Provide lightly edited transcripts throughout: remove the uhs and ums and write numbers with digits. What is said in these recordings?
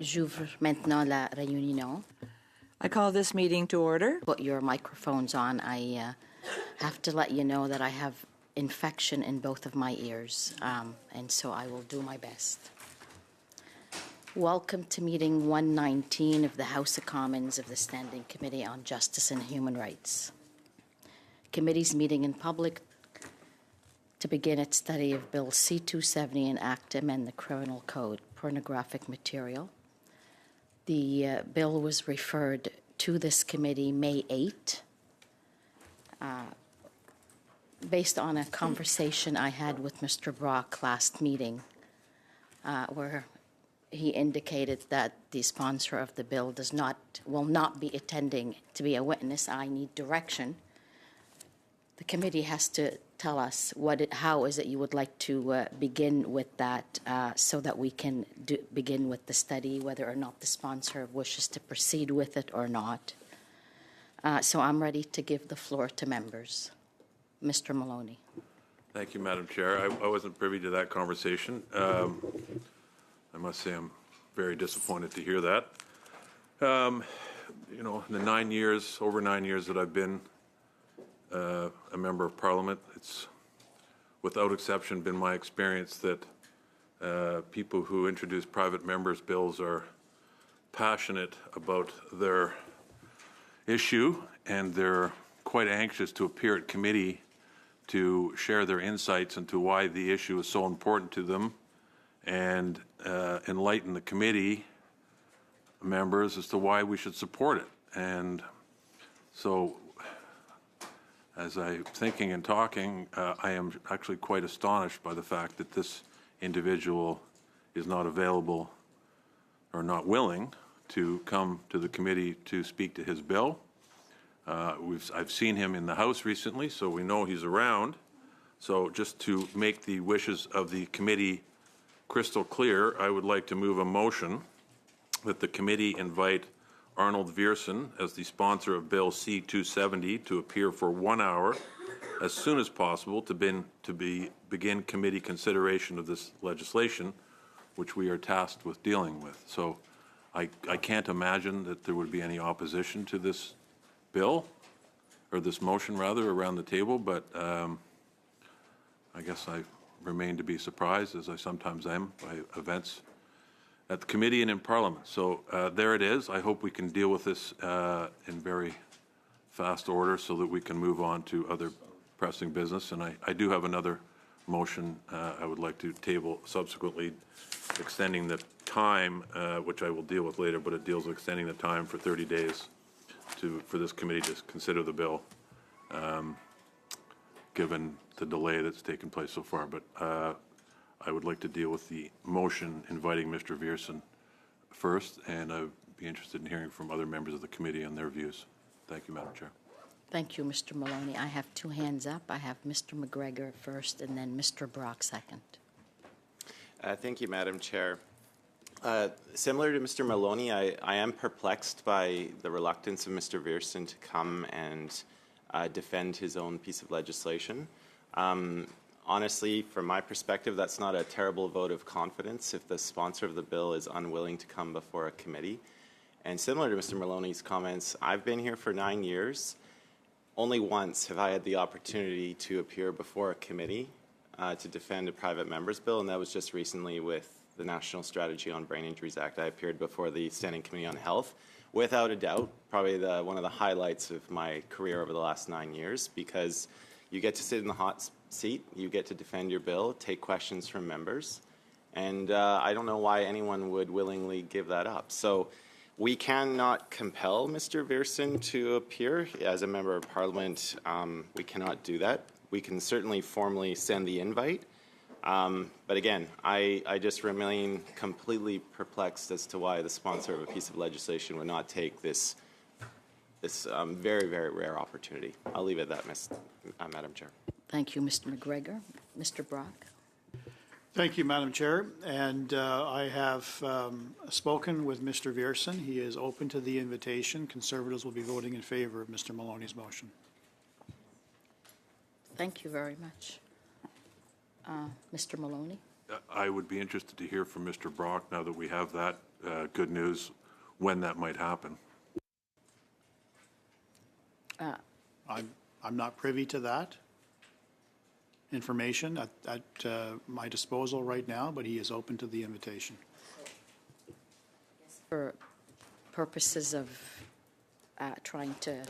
J'ouvre maintenant la réunion. I call this meeting to order. Put your microphones on. I have to let you know that I have infection in both of my ears, and so I will do my best. Welcome to meeting 119 of the House of Commons of the Standing Committee on Justice and Human Rights. Committee's meeting in public to begin its study of Bill C-270, an act to amend the Criminal Code, pornographic material. The bill was referred to this committee May 8, based on a conversation I had with Mr. Brock last meeting, where he indicated that the sponsor of the bill will not be attending to be a witness. I need direction. The committee has to tell us how is it you would like to begin with that, so that we can begin with the study, whether or not the sponsor wishes to proceed with it or not. So I'm ready to give the floor to members. Mr. Maloney. Thank you, Madam Chair. I wasn't privy to that conversation. I must say I'm very disappointed to hear that. You know, in the over 9 years that I've been a member of Parliament, it's without exception been my experience that people who introduce private members' bills are passionate about their issue, and they're quite anxious to appear at committee to share their insights into why the issue is so important to them and enlighten the committee members as to why we should support it. And so, as I'm thinking and talking, I am actually quite astonished by the fact that this individual is not available or not willing to come to the committee to speak to his bill. I've seen him in the House recently, so we know he's around. So just to make the wishes of the committee crystal clear, I would like to move a motion that the committee invite Arnold Viersen as the sponsor of Bill C-270 to appear for 1 hour as soon as possible to begin committee consideration of this legislation, which we are tasked with dealing with. So I can't imagine that there would be any opposition to this bill, or this motion rather, around the table, but I guess I remain to be surprised, as I sometimes am, by events at the committee and in Parliament. So there it is. I hope we can deal with this in very fast order so that we can move on to other pressing business. And I do have another motion I would like to table subsequently, extending the time, which I will deal with later, but it deals with extending the time for 30 days for this committee to consider the bill, given the delay that's taken place so far. But I would like to deal with the motion inviting Mr. Viersen first, and I'd be interested in hearing from other members of the committee on their views. Thank you, Madam Chair. Thank you, Mr. Maloney. I have two hands up. I have Mr. McGregor first and then Mr. Brock second. Thank you, Madam Chair. Similar to Mr. Maloney, I am perplexed by the reluctance of Mr. Viersen to come and defend his own piece of legislation. Honestly, from my perspective, that's not a terrible vote of confidence if the sponsor of the bill is unwilling to come before a committee. And similar to Mr. Maloney's comments, I've been here for 9 years. Only once have I had the opportunity to appear before a committee to defend a private member's bill, and that was just recently with the National Strategy on Brain Injuries Act. I appeared before the Standing Committee on Health. Without a doubt, probably one of the highlights of my career over the last 9 years, because you get to sit in the hot seat, you get to defend your bill, take questions from members, and I don't know why anyone would willingly give that up. So we cannot compel Mr. Viersen to appear. As a member of Parliament, we cannot do that. We can certainly formally send the invite. But again, I just remain completely perplexed as to why the sponsor of a piece of legislation would not take this very, very rare opportunity. I'll leave it at that, Madam Chair. Thank you, Mr. McGregor. Mr. Brock. Thank you, Madam Chair. And I have spoken with Mr. Viersen. He is open to the invitation. Conservatives will be voting in favor of Mr. Maloney's motion. Thank you very much. Mr. Maloney. I would be interested to hear from Mr. Brock, now that we have that good news, when that might happen. I'm not privy to that information at my disposal right now, but he is open to the invitation. For purposes of trying to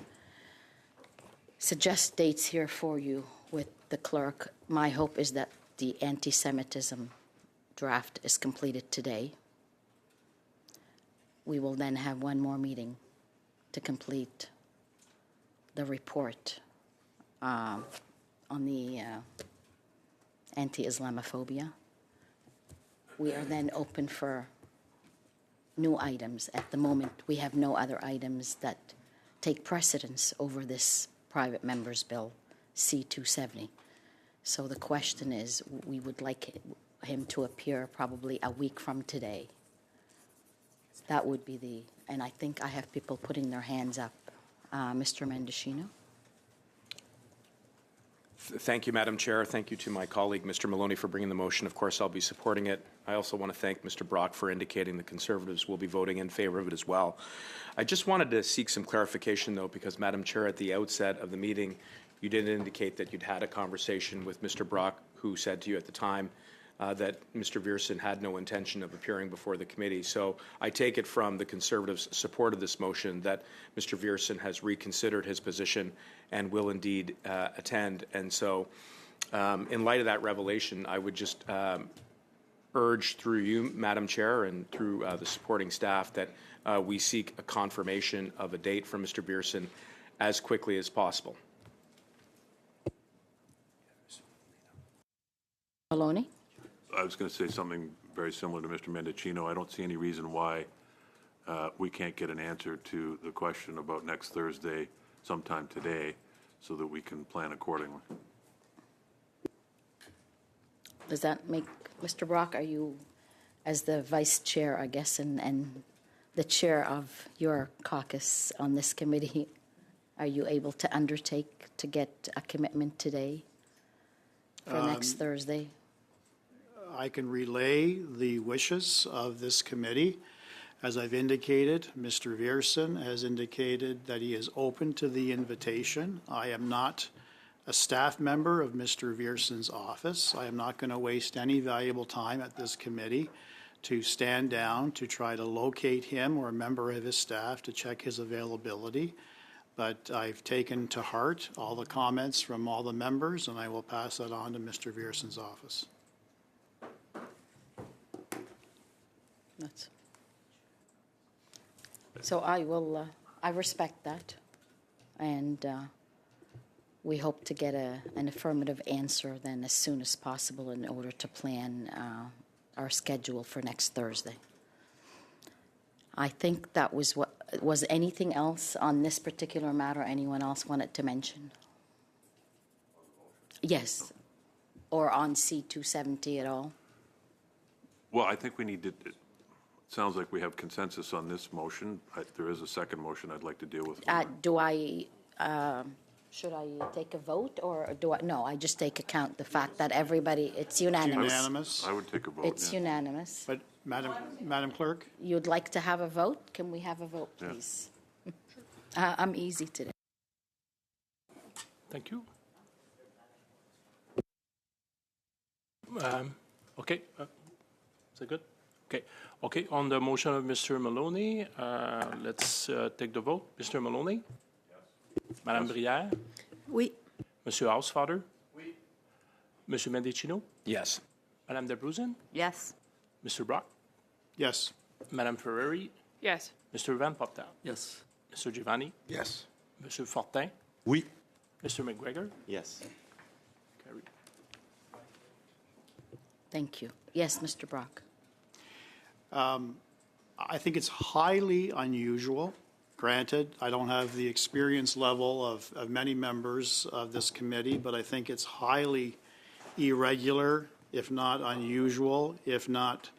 suggest dates here for you with the clerk, my hope is that the anti-Semitism draft is completed today. We will then have one more meeting to complete the report on the anti-Islamophobia. We are then open for new items. At the moment, we have no other items that take precedence over this private member's bill, C-270. So the question is, we would like him to appear probably a week from today. That would be the, and I think I have people putting their hands up. Mr. Mendocino? Thank you, Madam Chair. Thank you to my colleague, Mr. Maloney, for bringing the motion. Of course, I'll be supporting it. I also want to thank Mr. Brock for indicating the Conservatives will be voting in favor of it as well. I just wanted to seek some clarification, though, because, Madam Chair, at the outset of the meeting, you did indicate that you'd had a conversation with Mr. Brock, who said to you at the time that Mr. Viersen had no intention of appearing before the committee. So I take it from the Conservatives' support of this motion that Mr. Viersen has reconsidered his position and will indeed attend. And so in light of that revelation, I would just urge through you, Madam Chair, and through the supporting staff that we seek a confirmation of a date from Mr. Viersen as quickly as possible. Maloney? I was going to say something very similar to Mr. Mendocino. I don't see any reason why we can't get an answer to the question about next Thursday sometime today so that we can plan accordingly. Does that make, Mr. Brock, are you, as the vice chair, I guess, and the chair of your caucus on this committee, are you able to undertake to get a commitment today for next Thursday? I can relay the wishes of this committee. As I've indicated, Mr. Viersen has indicated that he is open to the invitation. I am not a staff member of Mr. Viersen's office. I am not going to waste any valuable time at this committee to stand down to try to locate him or a member of his staff to check his availability. But I've taken to heart all the comments from all the members, and I will pass that on to Mr. Viersen's office. So I will, I respect that, and we hope to get an affirmative answer then as soon as possible in order to plan our schedule for next Thursday. I think that was what, was anything else on this particular matter anyone else wanted to mention? Yes, or on C-270 at all? Well, I think we need to, it sounds like we have consensus on this motion. There is a second motion I'd like to deal with. Do I, should I take a vote, or do I, no, I just take account the fact that everybody, it's unanimous. Unanimous. I would take a vote. It's yeah. unanimous. But Madam Clerk? You'd like to have a vote? Can we have a vote, Yeah. please? I'm easy today. Thank you. Okay. Is that good? Okay. Okay. On the motion of Mr. Maloney, let's take the vote. Mr. Maloney? Yes. Madame Brière? Oui. Monsieur Hausfather? Oui. Monsieur Mendicino? Yes. Madame Debruzen? Yes. Mr. Brock? Yes. Madame Ferrari? Yes. Mr. Van Popta? Yes. Mr. Giovanni? Yes. Monsieur Fortin? Oui. Mr. McGregor? Yes. Carried. Thank you. Yes, Mr. Brock. I think it's highly unusual. Granted, I don't have the experience level of many members of this committee, but I think it's highly irregular, if not unusual, if not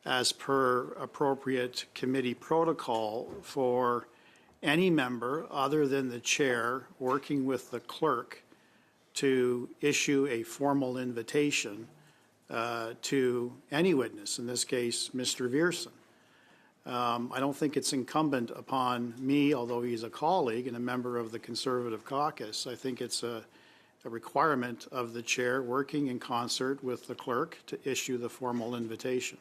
as per appropriate committee protocol for any member other than the chair working with the clerk to issue a formal invitation to any witness, in this case, Mr. Viersen. I don't think it's incumbent upon me, although he's a colleague and a member of the Conservative caucus. I think it's a requirement of the chair working in concert with the clerk to issue the formal invitation.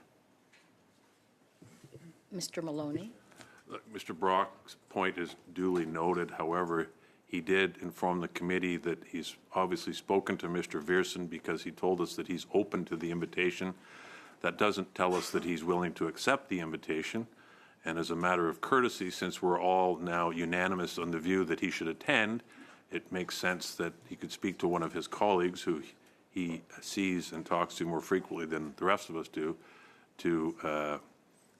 Mr. Maloney? Mr. Brock's point is duly noted. However, he did inform the committee that he's obviously spoken to Mr. Viersen because he told us that he's open to the invitation. That doesn't tell us that he's willing to accept the invitation. And as a matter of courtesy, since we're all now unanimous on the view that he should attend, it makes sense that he could speak to one of his colleagues who he sees and talks to more frequently than the rest of us do to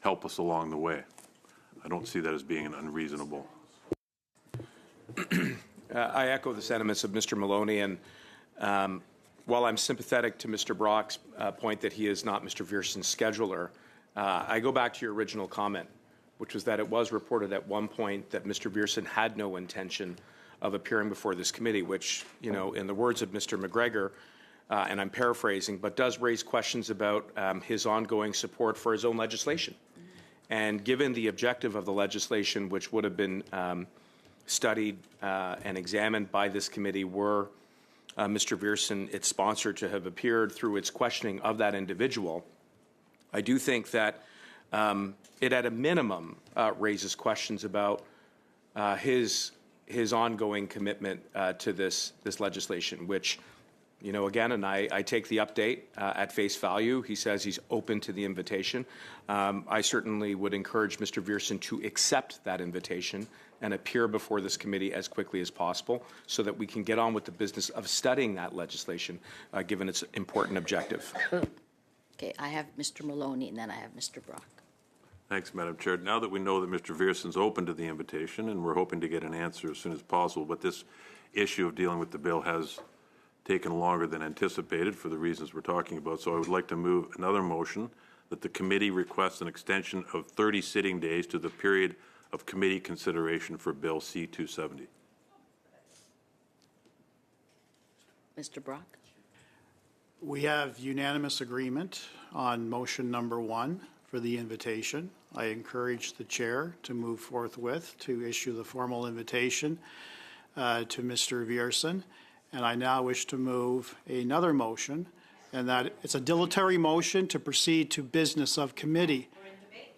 help us along the way. I don't see that as being unreasonable. I echo the sentiments of Mr. Maloney, and while I'm sympathetic to Mr. Brock's point that he is not Mr. Viersen's scheduler, I go back to your original comment, which was that it was reported at one point that Mr. Viersen had no intention of appearing before this committee, which, you know, in the words of Mr. McGregor, and I'm paraphrasing, but does raise questions about his ongoing support for his own legislation. And given the objective of the legislation, which would have been studied and examined by this committee, were Mr. Viersen, its sponsor, to have appeared through its questioning of that individual, I do think that it, at a minimum, raises questions about his ongoing commitment to this legislation, which, you know, again, and I take the update at face value. He says he's open to the invitation. I certainly would encourage Mr. Viersen to accept that invitation and appear before this committee as quickly as possible so that we can get on with the business of studying that legislation, given its important objective. Okay, I have Mr. Maloney, and then I have Mr. Brock. Thanks, Madam Chair. Now that we know that Mr. Viersen's open to the invitation, and we're hoping to get an answer as soon as possible, but this issue of dealing with the bill has taken longer than anticipated for the reasons we're talking about. So I would like to move another motion that the committee requests an extension of 30 sitting days to the period of committee consideration for Bill C-270. Mr. Brock? We have unanimous agreement on motion number 1 for the invitation. I encourage the chair to move forthwith to issue the formal invitation to Mr. Viersen. And I now wish to move another motion, and that it's a dilatory motion to proceed to business of committee. We're in debate.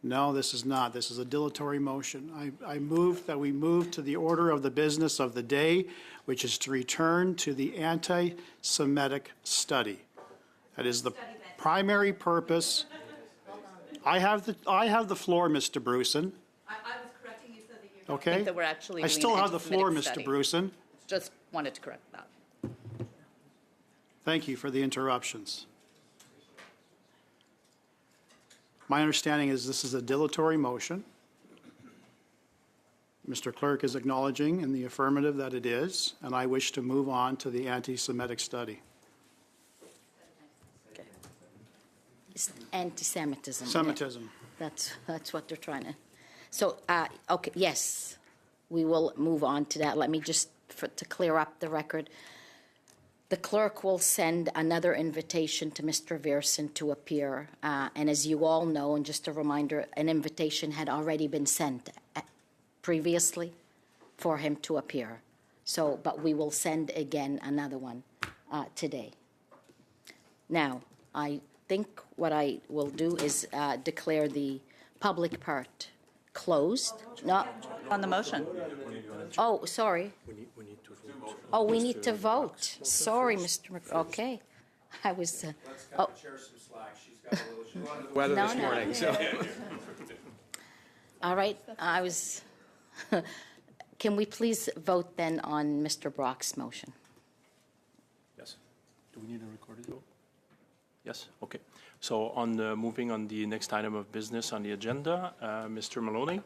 No, this is not. This is a dilatory motion. I move that we move to the order of the business of the day, which is to return to the anti-Semitic study. That is the primary purpose. I have the floor, Mr. Bruson. I was correcting you so that you Okay. think that we're actually I doing still an have the floor, anti-Semitic Mr. study. Bruson. Just wanted to correct that. Thank you for the interruptions. My understanding is this is a dilatory motion. Mr. Clerk is acknowledging in the affirmative that it is, and I wish to move on to the anti-Semitic study. It's anti-Semitism. Semitism. That's what they're trying to. So, okay, yes, we will move on to that. Let me just, to clear up the record, the clerk will send another invitation to Mr. Viersen to appear. And as you all know, and just a reminder, an invitation had already been sent previously for him to appear. So, but we will send again another one today. Now, I think what I will do is declare the public part closed. No. On the motion. Oh, sorry. Oh, we need to vote. Sorry, Mr. Okay. I was. Oh. Weather No, this no. morning, so. All right. I was. Can we please vote then on Mr. Brock's motion? Yes. Do we need a recorded vote? Yes, okay. So on moving on the next item of business on the agenda, Mr. Maloney?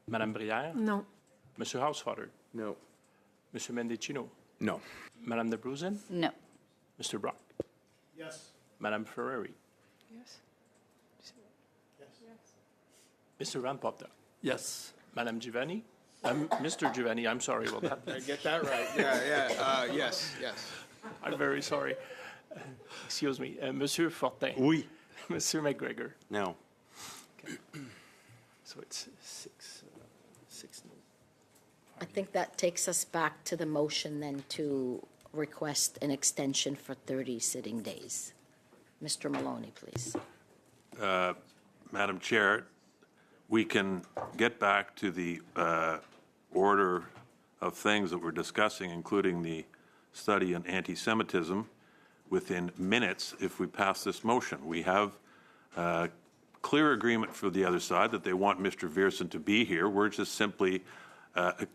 Madame Brière? No. Mr. Housefather? No. Mr. Mendicino? No. Madame de Bruzen? No. Mr. Brock? Yes. Madame Ferrari? Yes. Mr. Van Popta? Yes. Madame Giovanni? Mr. Giovanni, I'm sorry about that. Get that right. Yes. I'm very sorry. excuse me, Monsieur Fortin. Oui. Monsieur McGregor. No. So it's six no. I think that takes us back to the motion then to request an extension for 30 sitting days. Mr. Maloney, please. Madam Chair, we can get back to the order of things that we're discussing, including the study on anti-Semitism, within minutes if we pass this motion. We have clear agreement for the other side that they want Mr. Viersen to be here. We're just simply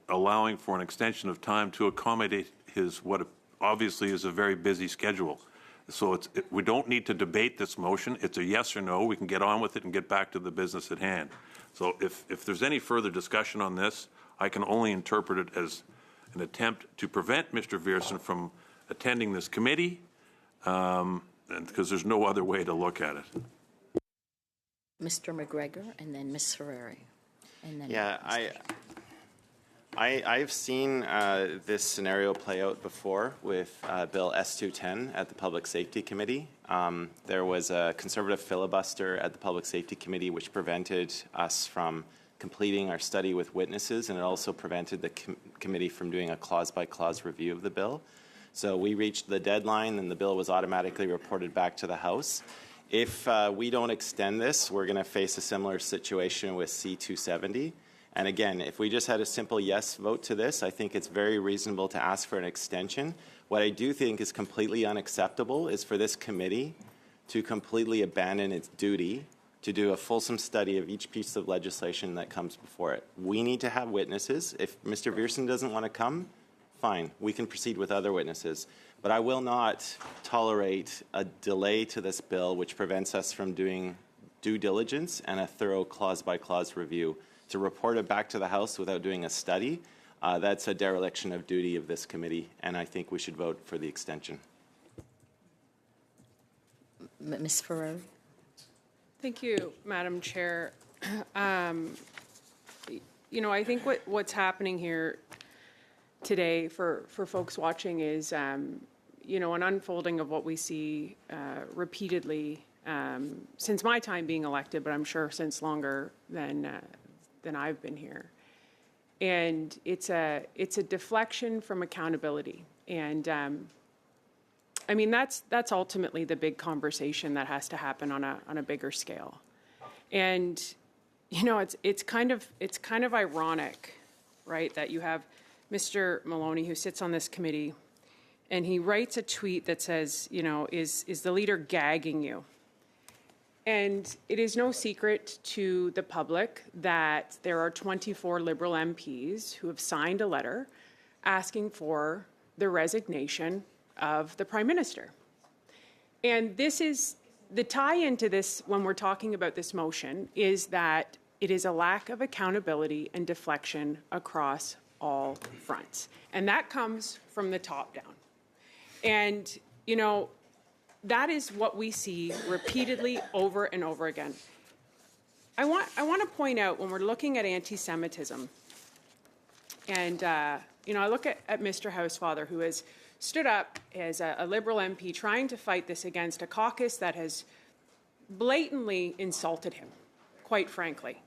allowing for an extension of time to accommodate his what obviously is a very busy schedule. So we don't need to debate this motion. It's a yes or no. We can get on with it and get back to the business at hand. So if there's any further discussion on this, I can only interpret it as an attempt to prevent Mr. Viersen from attending this committee, and because there's no other way to look at it. Mr. McGregor and then Ms. Ferrari. And then Yeah, I've seen this scenario play out before with Bill S-210 at the Public Safety Committee. There was a conservative filibuster at the Public Safety Committee which prevented us from completing our study with witnesses, and it also prevented the committee from doing a clause-by-clause review of the bill. So we reached the deadline and the bill was automatically reported back to the House. If we don't extend this, we're going to face a similar situation with C-270. And again, if we just had a simple yes vote to this, I think it's very reasonable to ask for an extension. What I do think is completely unacceptable is for this committee to completely abandon its duty to do a fulsome study of each piece of legislation that comes before it. We need to have witnesses. If Mr. Viersen doesn't want to come, fine, we can proceed with other witnesses. But I will not tolerate a delay to this bill which prevents us from doing due diligence and a thorough clause-by-clause review. To report it back to the House without doing a study, that's a dereliction of duty of this committee, and I think we should vote for the extension. Ms. Ferrari. Thank you, Madam Chair. You know, I think what's happening here today for folks watching is, you know, an unfolding of what we see repeatedly since my time being elected, but I'm sure since longer than I've been here. And it's a deflection from accountability. And I mean, that's ultimately the big conversation that has to happen on a bigger scale. And, you know, it's kind of ironic, right, that you have Mr. Maloney, who sits on this committee, and he writes a tweet that says, you know, is the leader gagging you? And it is no secret to the public that there are 24 Liberal MPs who have signed a letter asking for the resignation of the Prime Minister. And this is the tie-in to this when we're talking about this motion is that it is a lack of accountability and deflection across all fronts. And that comes from the top down. And, you know, that is what we see repeatedly over and over again. I want to point out when we're looking at anti-Semitism, and you know, I look at Mr. Housefather, who has stood up as a Liberal MP trying to fight this against a caucus that has blatantly insulted him, quite frankly.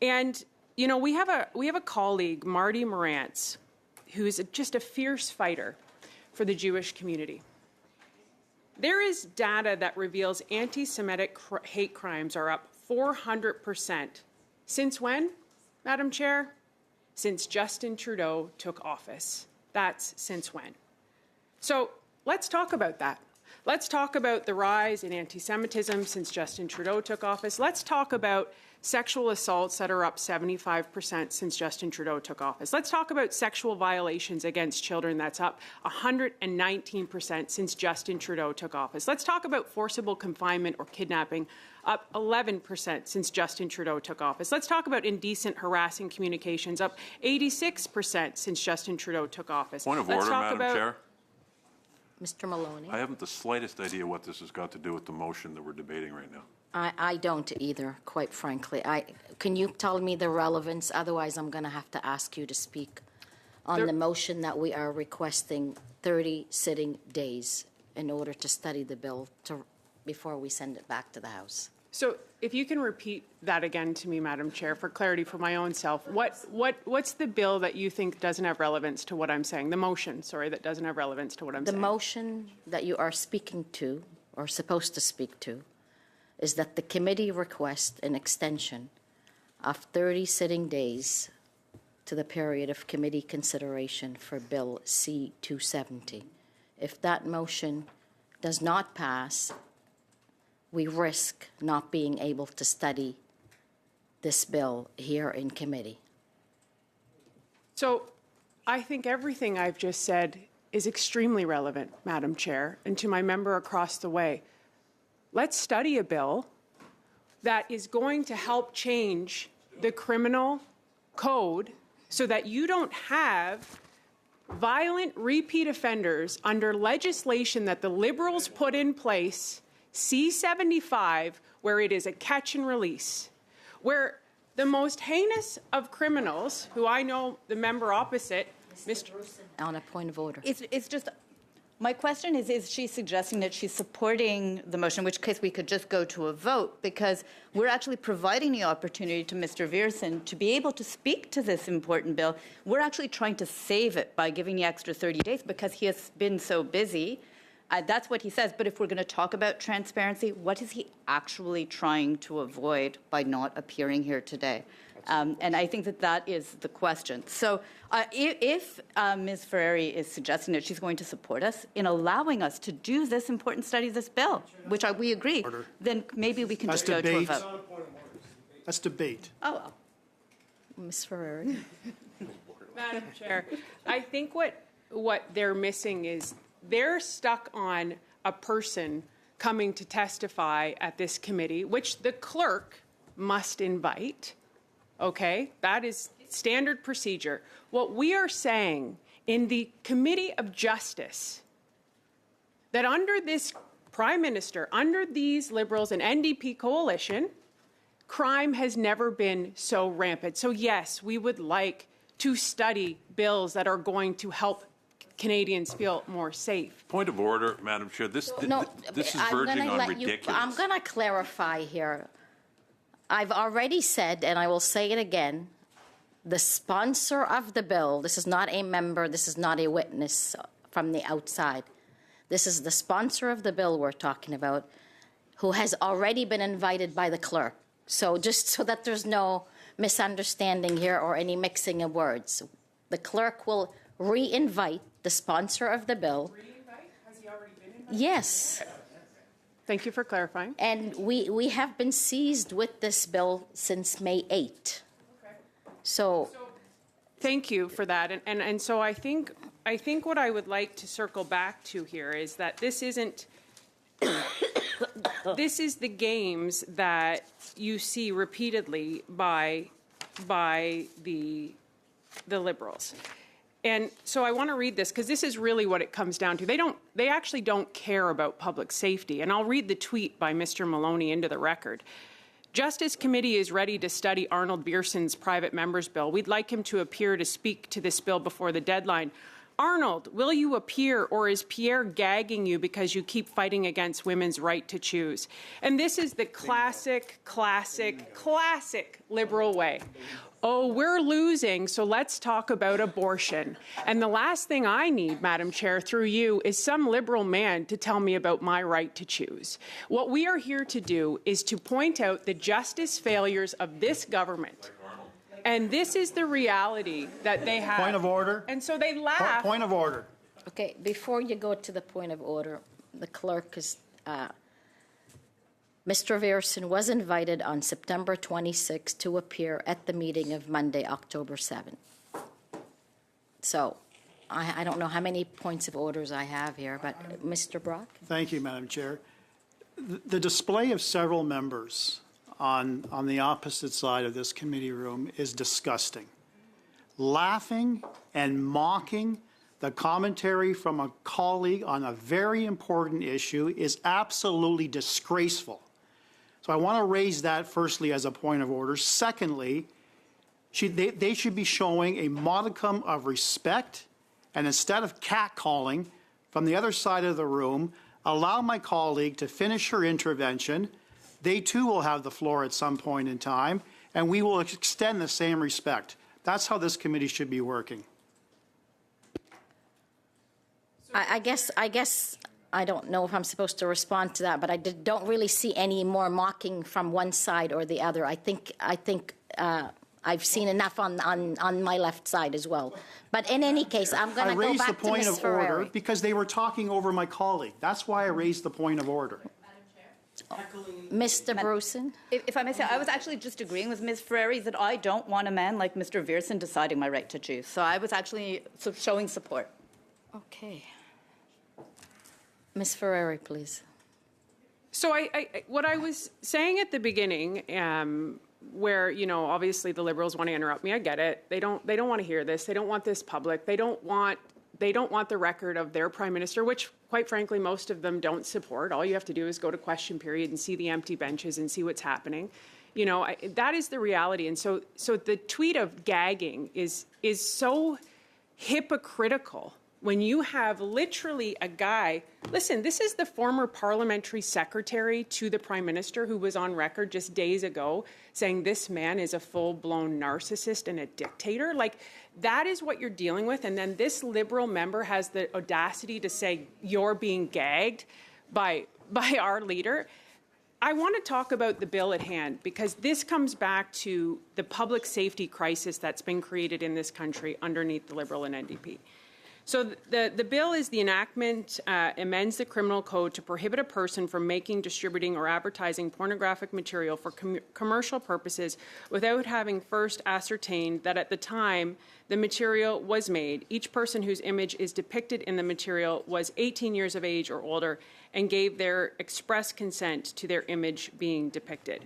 And you know, we have a colleague, Marty Morantz, who is just a fierce fighter for the Jewish community. There is data that reveals anti-Semitic hate crimes are up 400%. Since when, Madam Chair? Since Justin Trudeau took office. That's since when. So let's talk about that. Let's talk about the rise in anti-Semitism since Justin Trudeau took office. Let's talk about sexual assaults that are up 75% since Justin Trudeau took office. Let's talk about sexual violations against children that's up 119% since Justin Trudeau took office. Let's talk about forcible confinement or kidnapping, up 11% since Justin Trudeau took office. Let's talk about indecent, harassing communications, up 86% since Justin Trudeau took office. Point of order, Madam Chair. Mr. Maloney. I haven't the slightest idea what this has got to do with the motion that we're debating right now. I don't either, quite frankly. Can you tell me the relevance? Otherwise, I'm going to have to ask you to speak on the motion that we are requesting 30 sitting days in order to study the bill before we send it back to the House. So if you can repeat that again to me, Madam Chair, for clarity for my own self, what's the bill that you think doesn't have relevance to what I'm saying? The motion, sorry, that doesn't have relevance to what I'm The saying. motion that you are speaking to, or supposed to speak to, is that the committee request an extension of 30 sitting days to the period of committee consideration for Bill C-270. If that motion does not pass, we risk not being able to study this bill here in committee. So I think everything I've just said is extremely relevant, Madam Chair, and to my member across the way. Let's study a bill that is going to help change the criminal code so that you don't have violent repeat offenders under legislation that the Liberals put in place, C-75, where it is a catch and release, where the most heinous of criminals, who I know the member opposite, Mr. On a point of order. It's just, my question is she suggesting that she's supporting the motion, in which case we could just go to a vote, because we're actually providing the opportunity to Mr. Viersen to be able to speak to this important bill. We're actually trying to save it by giving the extra 30 days because he has been so busy. That's what he says. But if we're going to talk about transparency, what is he actually trying to avoid by not appearing here today? And I think that is the question. So if Ms. Ferrari is suggesting that she's going to support us in allowing us to do this important study of this bill, which we agree, then maybe we can That's just go to a debate. vote. That's debate. Oh, well. Ms. Ferrari. Madam Chair, I think what they're missing is they're stuck on a person coming to testify at this committee, which the clerk must invite. Okay, that is standard procedure. What we are saying in the Committee of Justice, that under this Prime Minister, under these Liberals and NDP coalition, crime has never been so rampant. So yes, we would like to study bills that are going to help Canadians feel more safe. Point of order, Madam Chair. This is verging on ridiculous. I'm going to clarify here. I've already said, and I will say it again, the sponsor of the bill, this is not a member, this is not a witness from the outside. This is the sponsor of the bill we're talking about, who has already been invited by the clerk. So just so that there's no misunderstanding here or any mixing of words, the clerk will re-invite the sponsor of the bill. Re-invite? Has he already been invited? Yes. Thank you for clarifying. And we have been seized with this bill since May 8. Okay. So Thank you for that. And so I think what I would like to circle back to here is that this isn't this is the games that you see repeatedly by the Liberals. And so I want to read this because this is really what it comes down to. They actually don't care about public safety. And I'll read the tweet by Mr. Maloney into the record. Justice Committee is ready to study Arnold Viersen's private member's bill. We'd like him to appear to speak to this bill before the deadline. Arnold, will you appear, or is Pierre gagging you because you keep fighting against women's right to choose? And this is the classic Liberal way. Oh, we're losing, so let's talk about abortion. And the last thing I need, Madam Chair, through you, is some Liberal man to tell me about my right to choose. What we are here to do is to point out the justice failures of this government. And this is the reality that they have. Point of order. And so they laugh. Point of order. okay, before you go to the point of order, the clerk is. Mr. Viersen was invited on September 26 to appear at the meeting of Monday, October 7. So I don't know how many points of orders I have here, but Mr. Brock? Thank you, Madam Chair. The display of several members on the opposite side of this committee room is disgusting. Laughing and mocking the commentary from a colleague on a very important issue is absolutely disgraceful. So I want to raise that firstly as a point of order. Secondly, they should be showing a modicum of respect, and instead of catcalling, from the other side of the room, allow my colleague to finish her intervention. They too will have the floor at some point in time, and we will extend the same respect. That's how this committee should be working. I guess I don't know if I'm supposed to respond to that, but I don't really see any more mocking from one side or the other. I think I've seen enough on my left side as well. But in any case, I'm going to go back to Ms. Ferrari. I raised the point of order because they were talking over my colleague. That's why I raised the point of order. Mr. Bruson? If I may say, I was actually just agreeing with Ms. Ferrari that I don't want a man like Mr. Viersen deciding my right to choose. So I was actually showing support. Okay. Ms. Ferrari, please. So what I was saying at the beginning, where, you know, obviously the Liberals want to interrupt me. I get it. They don't want to hear this. They don't want this public. They don't want the record of their prime minister, which, quite frankly, most of them don't support. All you have to do is go to question period and see the empty benches and see what's happening. You know, that is the reality. And so the tweet of gagging is so hypocritical when you have literally a guy. Listen, this is the former parliamentary secretary to the prime minister who was on record just days ago saying this man is a full-blown narcissist and a dictator. Like, that is what you're dealing with. And then this Liberal member has the audacity to say you're being gagged by our leader. I want to talk about the bill at hand because this comes back to the public safety crisis that's been created in this country underneath the Liberal and NDP. So the bill is the enactment, amends the criminal code to prohibit a person from making, distributing, or advertising pornographic material for commercial purposes without having first ascertained that at the time the material was made, each person whose image is depicted in the material was 18 years of age or older and gave their express consent to their image being depicted.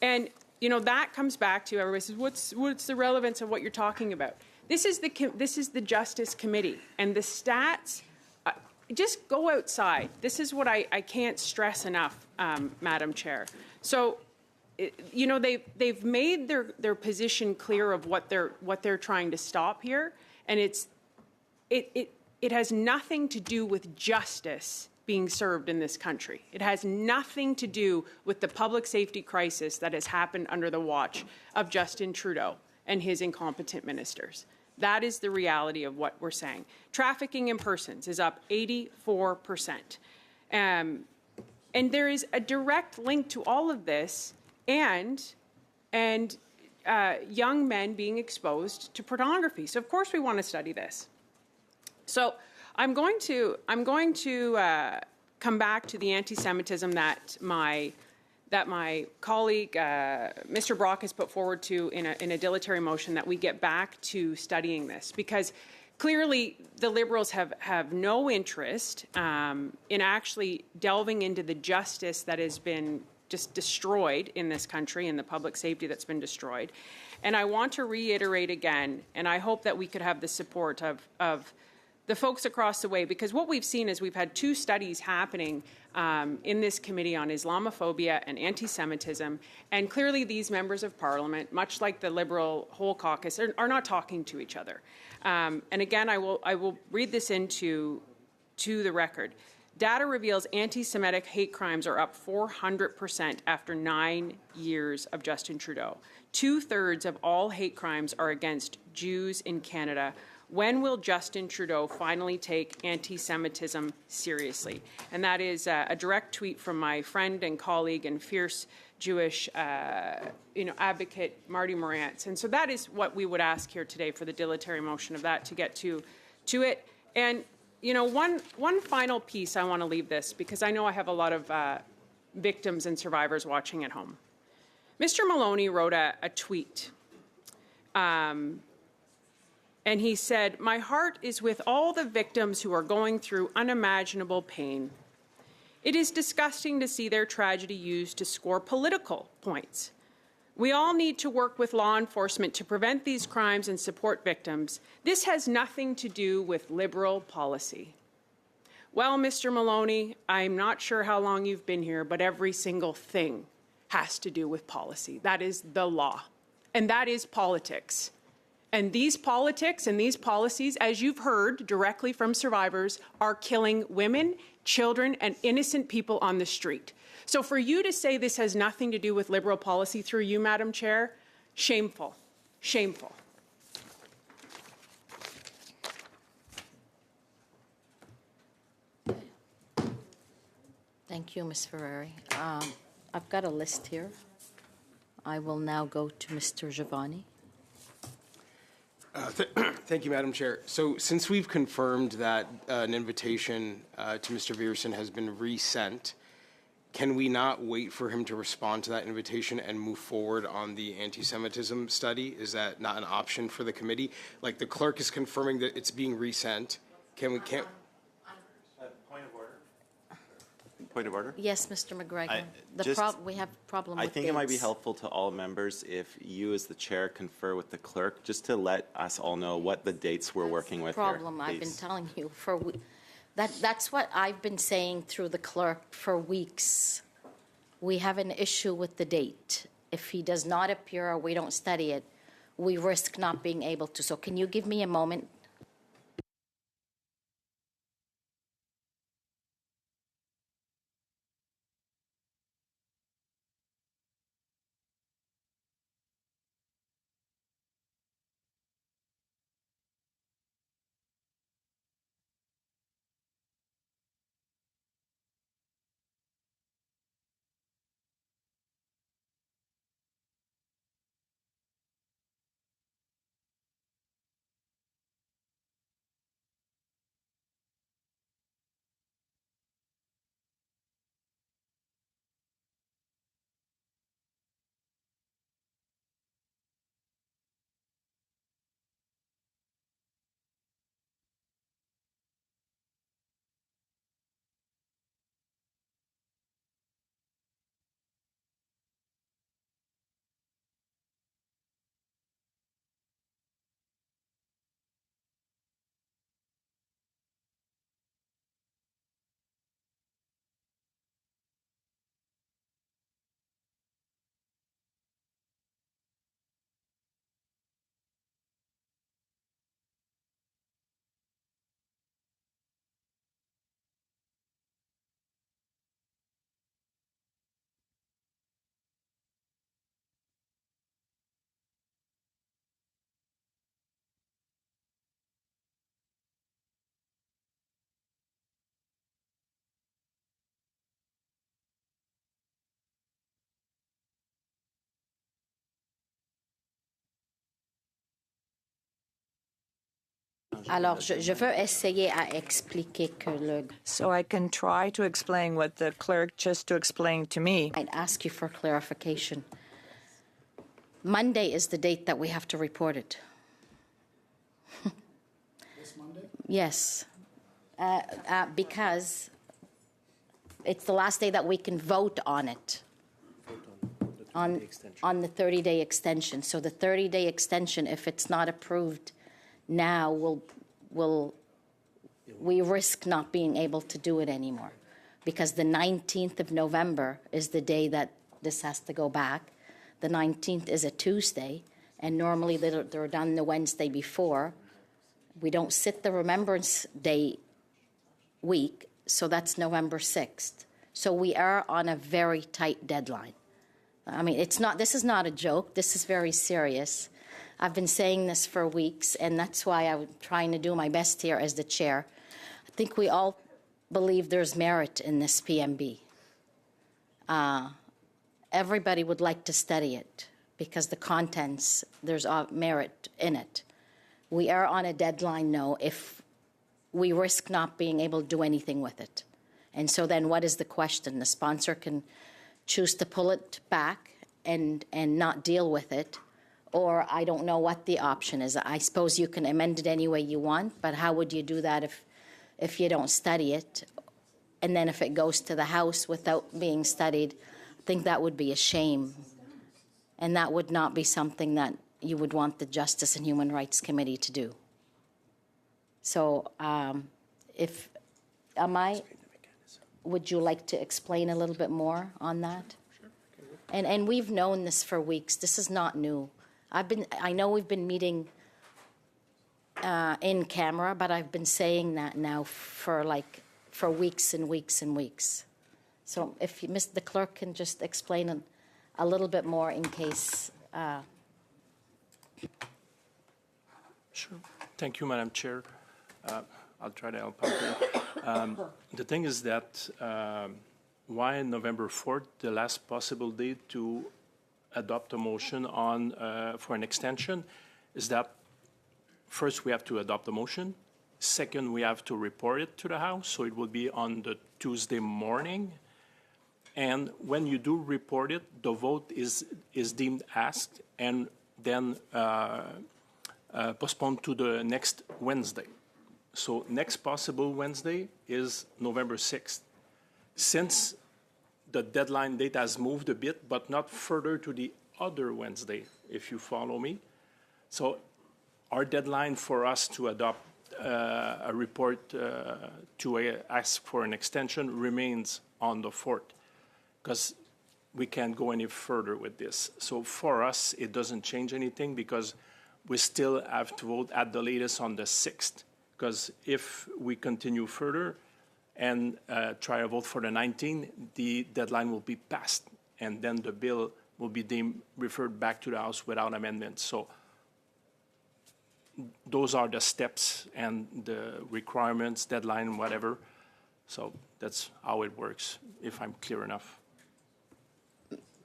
And, you know, that comes back to, everybody says, what's the relevance of what you're talking about? This is the Justice Committee, and the stats, just go outside. This is what I can't stress enough, Madam Chair. So, you know, they've made their position clear of what they're trying to stop here, and it has nothing to do with justice being served in this country. It has nothing to do with the public safety crisis that has happened under the watch of Justin Trudeau and his incompetent ministers. That is the reality of what we're saying. Trafficking in persons is up 84%. And there is a direct link to all of this and young men being exposed to pornography. So of course we want to study this. So I'm going to come back to the anti-Semitism that my colleague, Mr. Brock, has put forward to in a dilatory motion, that we get back to studying this, because clearly the Liberals have no interest in actually delving into the justice that has been just destroyed in this country and the public safety that's been destroyed. And I want to reiterate again, and I hope that we could have the support of the folks across the way, because what we've seen is we've had two studies happening in this committee on Islamophobia and anti-Semitism, and clearly these members of Parliament, much like the Liberal whole caucus, are not talking to each other. And again, I will read this into the record. Data reveals anti-Semitic hate crimes are up 400% after 9 years of Justin Trudeau. 2/3 of all hate crimes are against Jews in Canada. When will Justin Trudeau finally take anti-Semitism seriously? And that is a direct tweet from my friend and colleague and fierce Jewish advocate, Marty Morantz. And so that is what we would ask here today for the dilatory motion of that to get to it. And, you know, one final piece I want to leave this, because I know I have a lot of victims and survivors watching at home. Mr. Maloney wrote a tweet. And he said, "My heart is with all the victims who are going through unimaginable pain. It is disgusting to see their tragedy used to score political points. We all need to work with law enforcement to prevent these crimes and support victims. This has nothing to do with Liberal policy." Well, Mr. Maloney, I'm not sure how long you've been here, but every single thing has to do with policy. That is the law, and that is politics. And these politics and these policies, as you've heard directly from survivors, are killing women, children, and innocent people on the street. So for you to say this has nothing to do with Liberal policy through you, Madam Chair, shameful. Shameful. Thank you, Ms. Ferrari. I've got a list here. I will now go to Mr. Giovanni. Thank you, Madam Chair. So since we've confirmed that an invitation to Mr. Viersen has been resent, can we not wait for him to respond to that invitation and move forward on the anti-Semitism study? Is that not an option for the committee? Like, the clerk is confirming that it's being resent. Can't Point of order? Yes, Mr. McGregor. We have a problem with I think it might be dates. helpful to all members if you, as the chair, confer with the clerk, just to let us all know what the dates we're working with here. Problem I've been please. telling you for that's what I've been saying through the clerk for weeks. We have an issue with the date. If he does not appear or we don't study it, we risk not being able to. So can you give me a moment? Alors, je veux essayer à expliquer que So I can try to explain what the clerk just to explain to me. I'd ask you for clarification. Monday is the date that we have to report it. This Monday? Yes, because it's the last day that we can vote on it. On the 30-day extension. So the 30-day extension, if it's not approved now, we risk not being able to do it anymore. Because the 19th of November is the day that this has to go back. The 19th is a Tuesday, and normally they're done the Wednesday before. We don't sit the Remembrance Day week, so that's November 6th. So we are on a very tight deadline. I mean, this is not a joke. This is very serious. I've been saying this for weeks, and that's why I'm trying to do my best here as the chair. I think we all believe there's merit in this PMB. Everybody would like to study it because the contents, there's merit in it. We are on a deadline, though, if we risk not being able to do anything with it. And so then what is the question? The sponsor can choose to pull it back and not deal with it, or I don't know what the option is. I suppose you can amend it any way you want, but how would you do that if you don't study it? And then if it goes to the House without being studied, I think that would be a shame. And that would not be something that you would want the Justice and Human Rights Committee to do. So would you like to explain a little bit more on that? Sure. And we've known this for weeks. This is not new. I know we've been meeting in camera, but I've been saying that now for weeks and weeks and weeks. So if the clerk can just explain a little bit more in case. Sure. Thank you, Madam Chair. I'll try to help out here. The thing is that why November 4th, the last possible date to adopt a motion on for an extension, is that first we have to adopt the motion. Second, we have to report it to the House, so it will be on the Tuesday morning. And when you do report it, the vote is deemed asked and then postponed to the next Wednesday. So next possible Wednesday is November 6th. Since the deadline date has moved a bit, but not further to the other Wednesday, if you follow me. So our deadline for us to adopt a report to ask for an extension remains on the 4th, because we can't go any further with this. So for us, it doesn't change anything because we still have to vote at the latest on the 6th. Because if we continue further and try to vote for the 19th, the deadline will be passed, and then the bill will be deemed referred back to the House without amendments. So those are the steps and the requirements, deadline, whatever. So that's how it works, if I'm clear enough.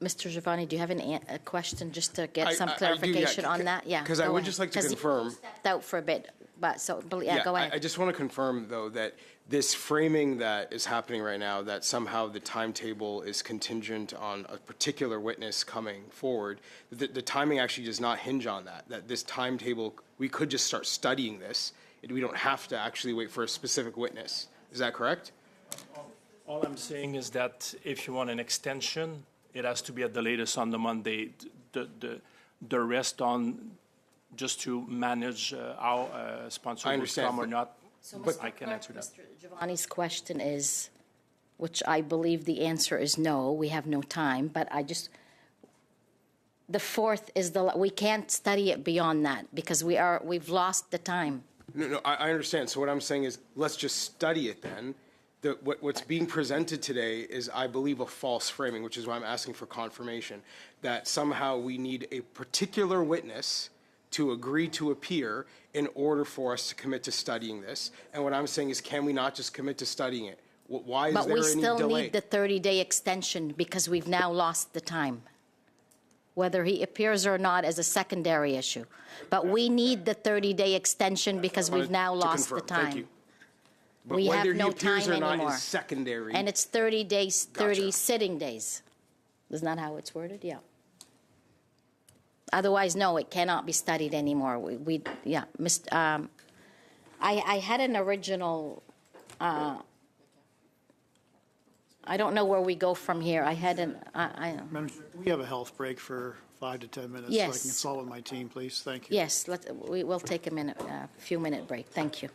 Mr. Giovanni, do you have a question just to get some I do, clarification yeah, on that? Yeah. because I go would ahead. just like to 'Cause he confirm. stepped out for a bit, but go ahead. I just want to confirm, though, that this framing that is happening right now, that somehow the timetable is contingent on a particular witness coming forward, the timing actually does not hinge on that, that this timetable, we could just start studying this, and we don't have to actually wait for a specific witness. Is that correct? All I'm saying is that if you want an extension, it has to be at the latest on the Monday. The rest on just to manage how sponsor will understand, come or but- not, Mr. I can Clerk, answer that. Mr. Giovanni's question is, which I believe the answer is no, we have no time, but the 4th is we can't study it beyond that because we've lost the time. No, I understand. So what I'm saying is, let's just study it then. What's being presented today is, I believe, a false framing, which is why I'm asking for confirmation, that somehow we need a particular witness to agree to appear in order for us to commit to studying this. And what I'm saying is, can we not just commit to studying it? Why is But there we any still delay? need the 30-day extension because we've now lost the time. Whether he appears or not is a secondary issue. But we need the 30-day extension because we've now To lost the confirm. Thank time. you. But We have whether he no appears time or not anymore. is secondary. And it's 30 days, 30 Gotcha. sitting days. Isn't that how it's worded? Yeah. Otherwise, no, it cannot be studied anymore. I had an original, I don't know where we go from here. I had Madam Chair, can we have a health break for 5 to 10 minutes? So I can Yes. consult with my team, please. Thank you. yes, we will take a few minute break. Thank you.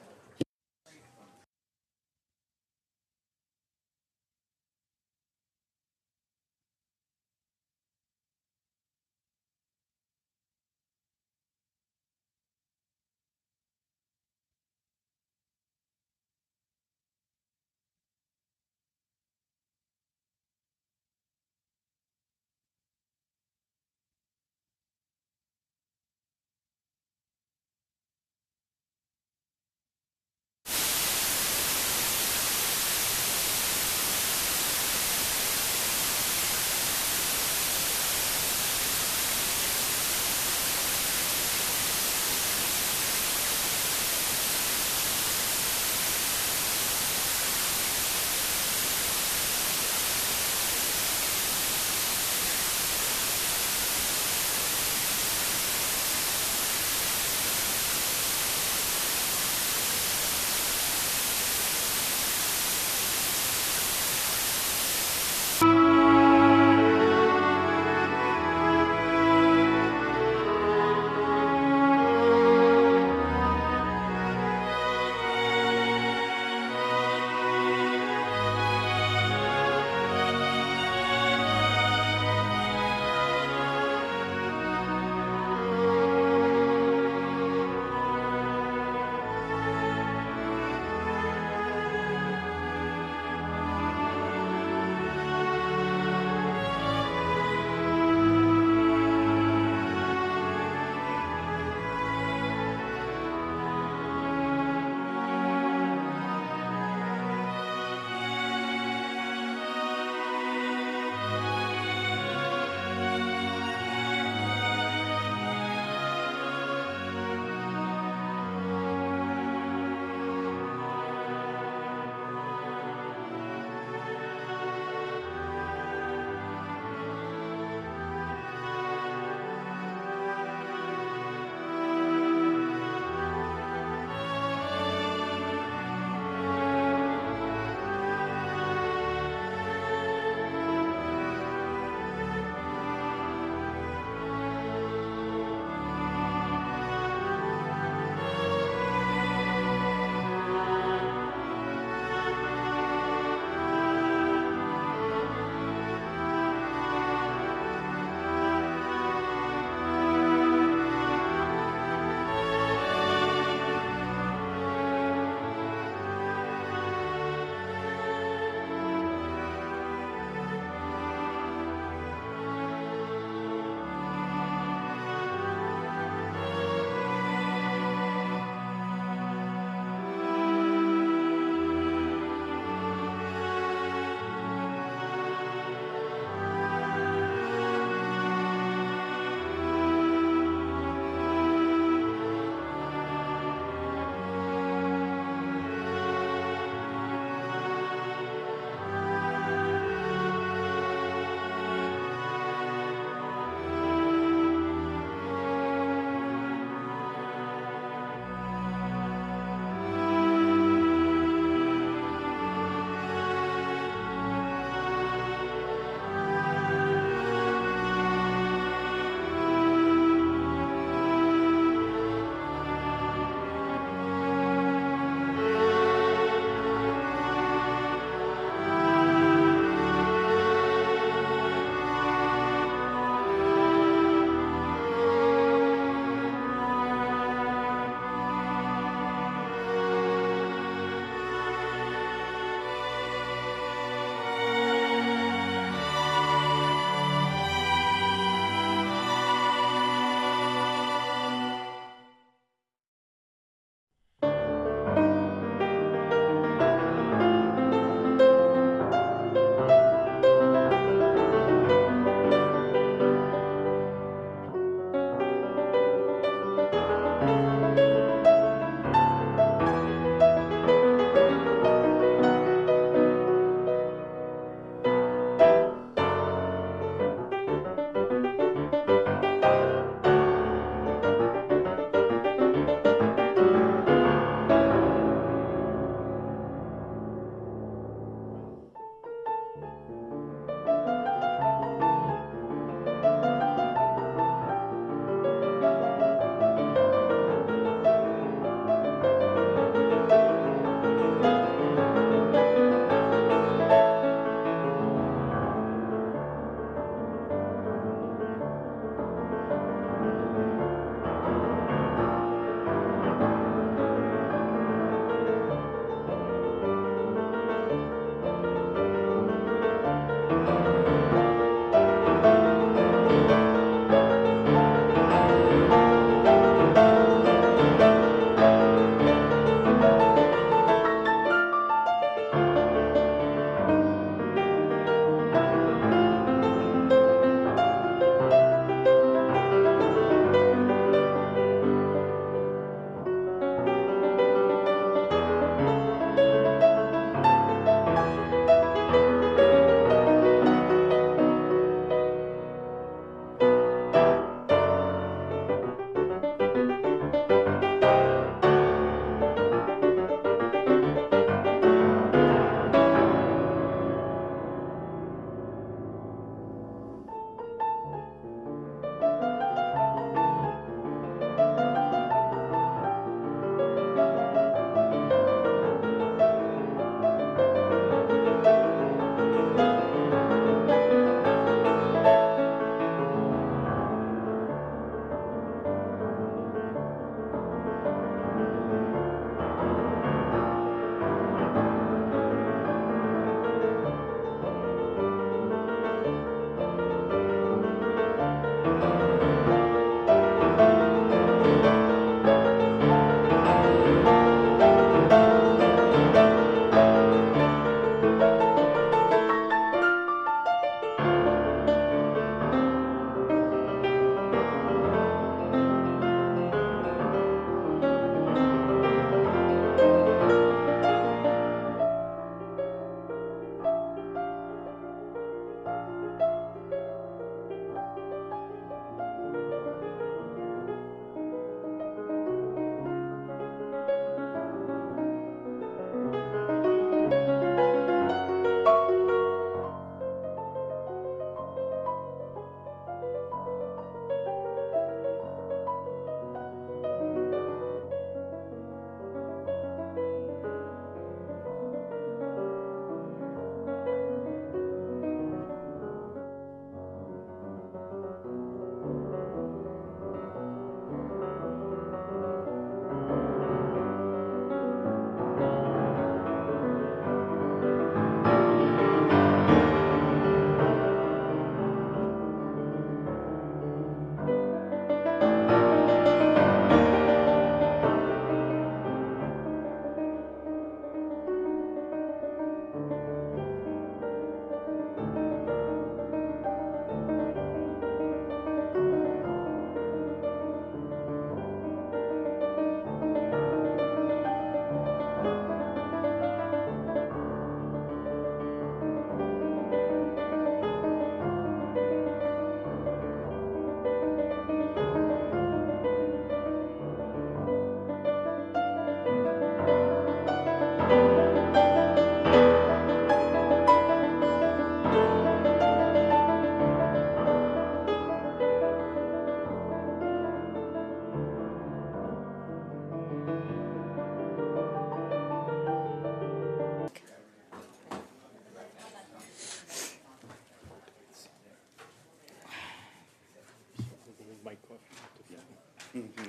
Mike.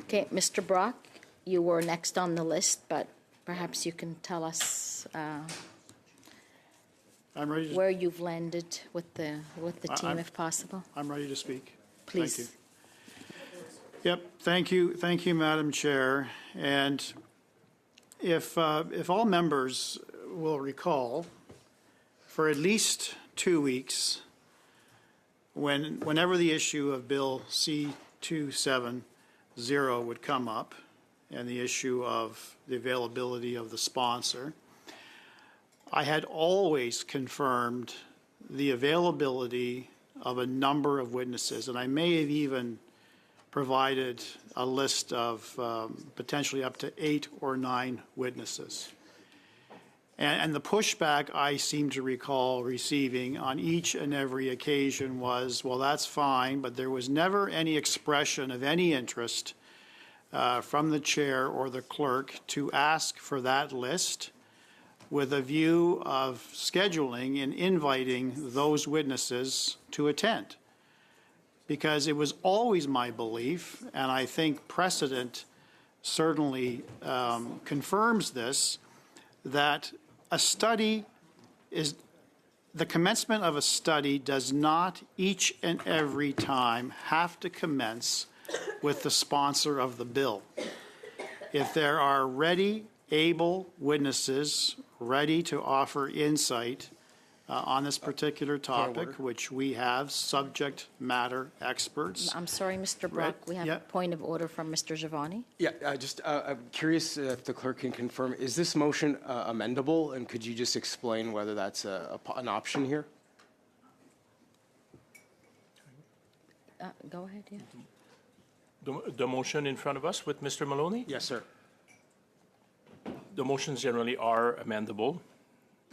Okay, Mr. Brock, you were next on the list, but perhaps you can tell us I'm ready to, where you've landed with the team, I'm- if possible. I'm ready to speak. Please. Thank you. Yep, thank you, Madam Chair. And if all members will recall, for at least 2 weeks, whenever the issue of Bill C-270 would come up, and the issue of the availability of the sponsor, I had always confirmed the availability of a number of witnesses, and I may have even provided a list of potentially up to 8 or 9 witnesses. And the pushback I seem to recall receiving on each and every occasion was, well, that's fine, but there was never any expression of any interest from the chair or the clerk to ask for that list with a view of scheduling and inviting those witnesses to attend. Because it was always my belief, and I think precedent certainly confirms this, that a study is, the commencement of a study does not each and every time have to commence with the sponsor of the bill. If there are ready, able witnesses ready to offer insight on this particular topic, which we have subject matter experts. I'm sorry, Mr. Brock, we have yeah. a point of order from Mr. Giovanni. Yeah, I'm curious if the clerk can confirm, is this motion amendable? And could you just explain whether that's an option here? Go ahead, yeah. The motion in front of us with Mr. Maloney? Yes, sir. The motions generally are amendable,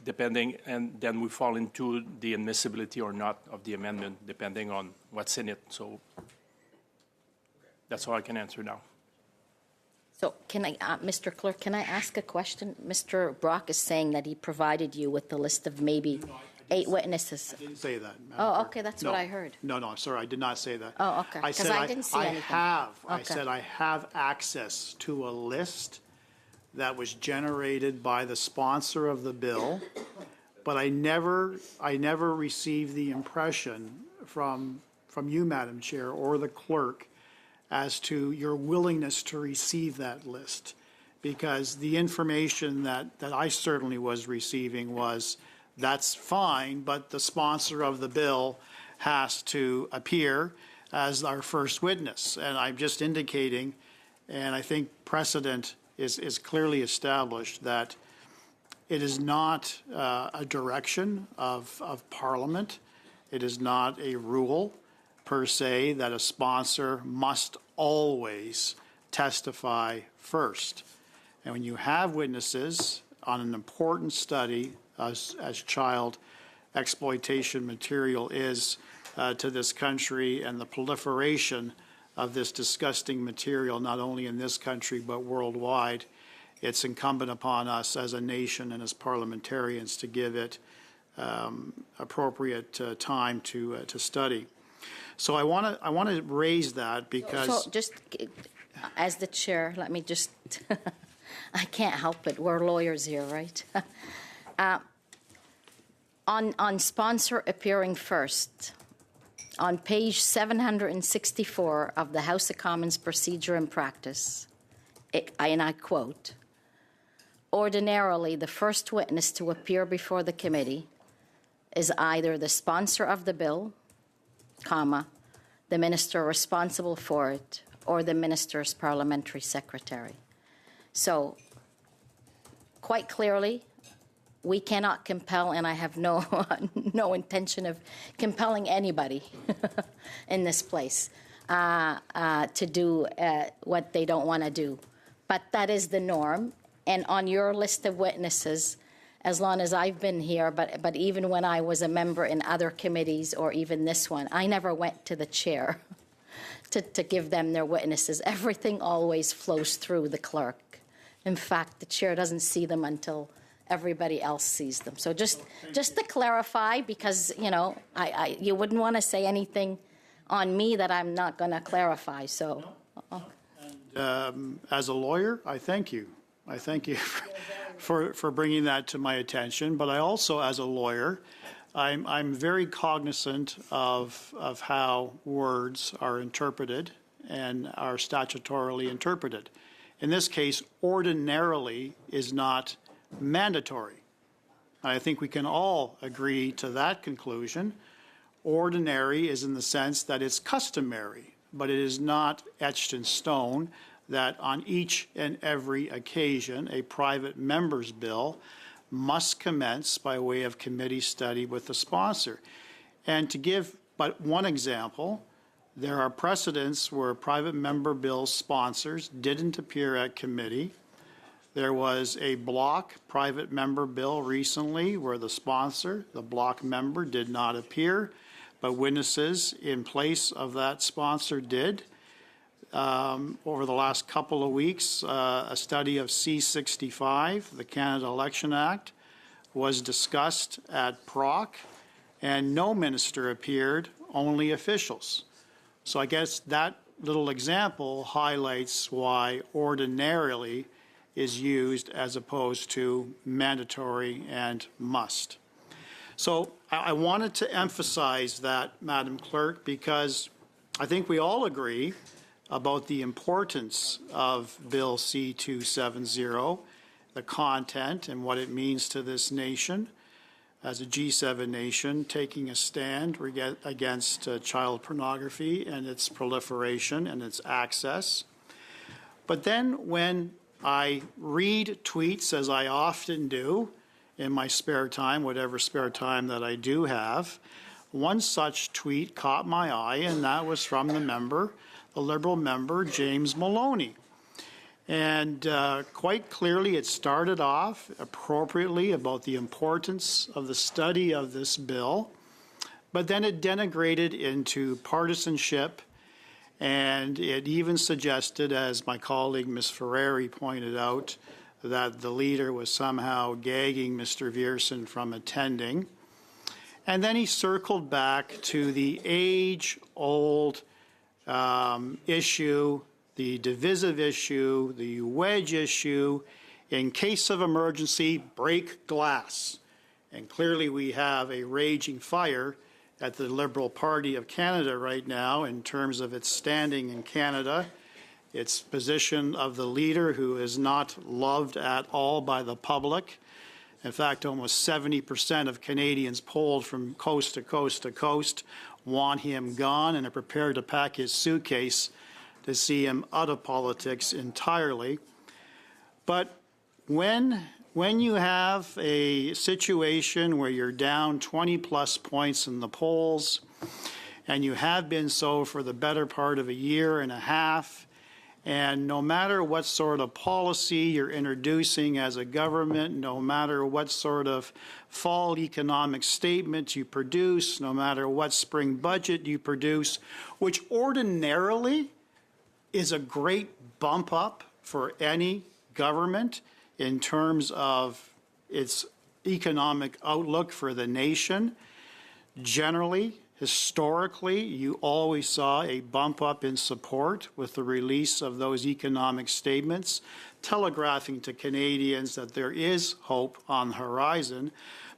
depending, and then we fall into the admissibility or not of the amendment, depending on what's in it. So that's all I can answer now. So can I, Mr. Clerk, can I ask a question? Mr. Brock is saying that he provided you with the list of maybe 8 witnesses. I didn't say that. Madam Oh, Clerk. okay, that's No. what I heard. No, I'm sorry, I did not say that. Oh, okay, 'cause said I didn't see anything. I Okay. said I have access to a list that was generated by the sponsor of the bill, but I never received the impression from you, Madam Chair, or the clerk as to your willingness to receive that list. Because the information that I certainly was receiving was, that's fine, but the sponsor of the bill has to appear as our first witness. And I'm just indicating, and I think precedent is clearly established, that it is not a direction of Parliament. It is not a rule per se that a sponsor must always testify first. And when you have witnesses on an important study, as child exploitation material is to this country, and the proliferation of this disgusting material, not only in this country but worldwide, it's incumbent upon us as a nation and as parliamentarians to give it appropriate time to study. So I want to raise that because So just, as the chair, let me just, I can't help it, we're lawyers here, right? On sponsor appearing first, on page 764 of the House of Commons Procedure and Practice, and I quote, ordinarily, the first witness to appear before the committee is either the sponsor of the bill, comma, the minister responsible for it, or the minister's parliamentary secretary. So, quite clearly, we cannot compel, and I have no intention of compelling anybody in this place to do what they don't want to do. But that is the norm. And on your list of witnesses, as long as I've been here, but even when I was a member in other committees or even this one, I never went to the chair to give them their witnesses. Everything always flows through the clerk. In fact, the chair doesn't see them until everybody else sees them. So just to clarify, because, you know, you wouldn't want to say anything on me that I'm not going to clarify, so. As a lawyer, I thank you. I thank you for bringing that to my attention. But I also, as a lawyer, I'm very cognizant of how words are interpreted and are statutorily interpreted. In this case, ordinarily is not mandatory. I think we can all agree to that conclusion. Ordinary is in the sense that it's customary, but it is not etched in stone that on each and every occasion a private member's bill must commence by way of committee study with the sponsor. And to give but one example, there are precedents where private member bill sponsors didn't appear at committee. There was a block private member bill recently where the sponsor, the block member, did not appear, but witnesses in place of that sponsor did. Over the last couple of weeks, a study of C-65, the Canada Election Act, was discussed at PROC, and no minister appeared, only officials. So I guess that little example highlights why ordinarily is used as opposed to mandatory and must. So I wanted to emphasize that, Madam Clerk, because I think we all agree about the importance of Bill C-270, the content and what it means to this nation as a G7 nation, taking a stand against child pornography and its proliferation and its access. But then when I read tweets, as I often do in my spare time, whatever spare time that I do have, one such tweet caught my eye, and that was from the Liberal member, James Maloney. And quite clearly, it started off appropriately about the importance of the study of this bill, but then it denigrated into partisanship, and it even suggested, as my colleague Ms. Ferrari pointed out, that the leader was somehow gagging Mr. Viersen from attending. And then he circled back to the age-old issue, the divisive issue, the wedge issue. In case of emergency, break glass. And clearly we have a raging fire at the Liberal Party of Canada right now in terms of its standing in Canada, its position of the leader who is not loved at all by the public. In fact, almost 70% of Canadians polled from coast to coast to coast want him gone and are prepared to pack his suitcase to see him out of politics entirely. But when you have a situation where you're down 20-plus points in the polls, and you have been so for the better part of a year and a half, and no matter what sort of policy you're introducing as a government, no matter what sort of fall economic statement you produce, no matter what spring budget you produce, which ordinarily is a great bump up for any government in terms of its economic outlook for the nation. Generally, historically, you always saw a bump up in support with the release of those economic statements, telegraphing to Canadians that there is hope on the horizon.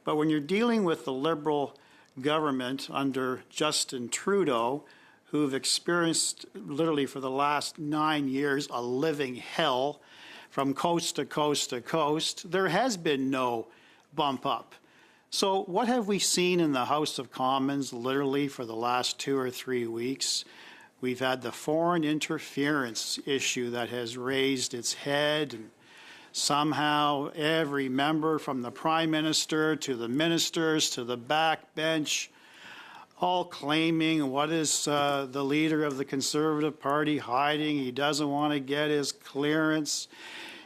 But when you're dealing with the Liberal government under Justin Trudeau, who've experienced literally for the last 9 years a living hell from coast to coast to coast, there has been no bump up. So what have we seen in the House of Commons literally for the last 2 or 3 weeks? We've had the foreign interference issue that has raised its head, and somehow every member from the Prime Minister to the ministers to the backbench all claiming what is the leader of the Conservative Party hiding. He doesn't want to get his clearance.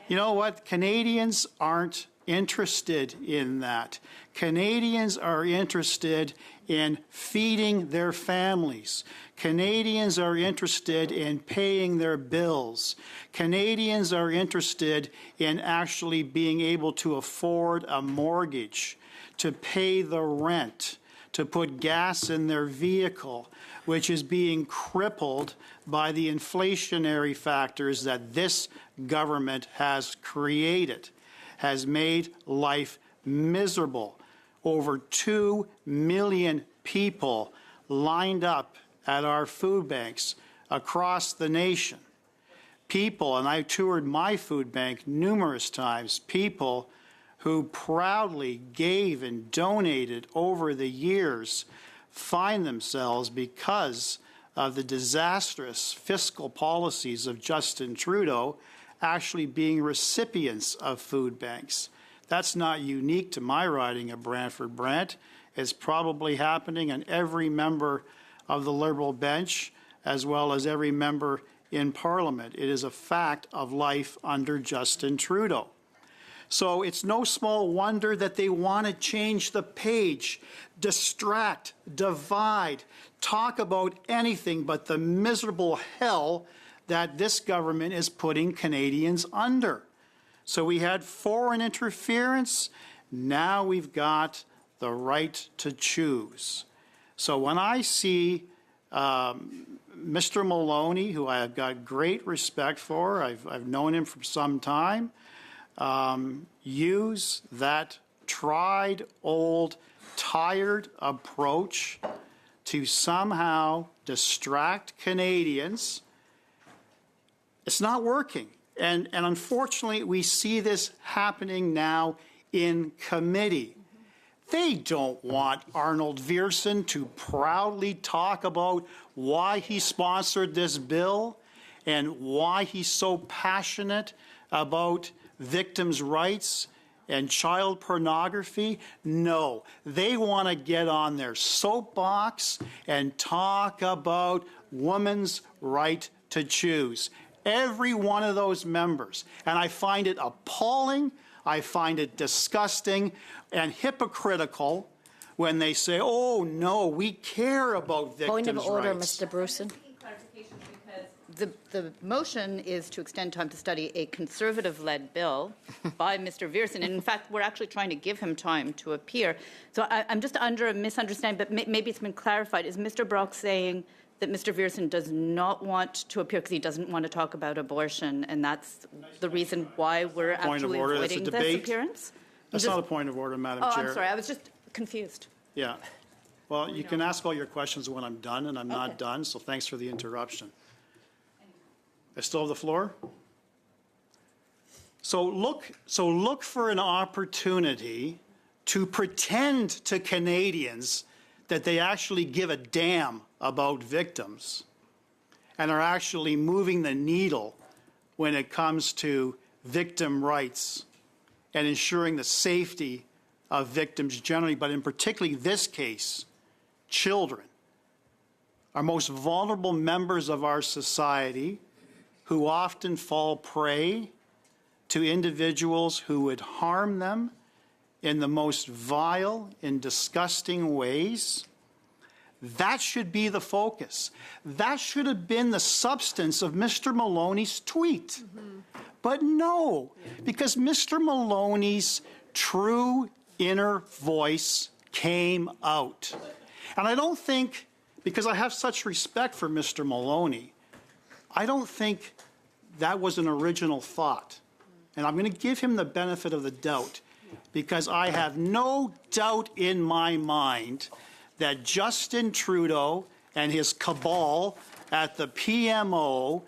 You know what? Canadians aren't interested in that. Canadians are interested in feeding their families. Canadians are interested in paying their bills. Canadians are interested in actually being able to afford a mortgage, to pay the rent, to put gas in their vehicle, which is being crippled by the inflationary factors that this government has created, has made life miserable. Over 2 million people lined up at our food banks across the nation. People, and I toured my food bank numerous times, people who proudly gave and donated over the years find themselves, because of the disastrous fiscal policies of Justin Trudeau, actually being recipients of food banks. That's not unique to my riding of Brantford-Brant. It's probably happening in every member of the Liberal bench, as well as every member in Parliament. It is a fact of life under Justin Trudeau. So it's no small wonder that they want to change the page, distract, divide, talk about anything but the miserable hell that this government is putting Canadians under. So we had foreign interference. Now we've got the right to choose. So when I see Mr. Maloney, who I have got great respect for, I've known him for some time, use that tried, old, tired approach to somehow distract Canadians. It's not working. And unfortunately, we see this happening now in committee. They don't want Arnold Viersen to proudly talk about why he sponsored this bill and why he's so passionate about victims' rights and child pornography. No, they want to get on their soapbox and talk about women's right to choose. Every one of those members. And I find it appalling, I find it disgusting and hypocritical when they say, oh, no, we care about victims' rights. Point of order, Mr. Bruson. Clarification, because the motion is to extend time to study a conservative-led bill by Mr. Viersen. And in fact, we're actually trying to give him time to appear. So I'm just under a misunderstanding, but maybe it's been clarified. Is Mr. Brock saying that Mr. Viersen does not want to appear because he doesn't want to talk about abortion, and that's the reason why we're actually avoiding this appearance? That's not a point of order, Madam Chair. Oh, I'm sorry. I was just confused. Yeah. Well, you can ask all your questions when I'm done, and I'm not done, so thanks for the interruption. I still have the floor? So look for an opportunity to pretend to Canadians that they actually give a damn about victims and are actually moving the needle when it comes to victim rights and ensuring the safety of victims generally, but in particularly this case, children, our most vulnerable members of our society who often fall prey to individuals who would harm them in the most vile and disgusting ways. That should be the focus. That should have been the substance of Mr. Maloney's tweet. But no, because Mr. Maloney's true inner voice came out. And I don't think, because I have such respect for Mr. Maloney, I don't think that was an original thought. And I'm going to give him the benefit of the doubt, because I have no doubt in my mind that Justin Trudeau and his cabal at the PMO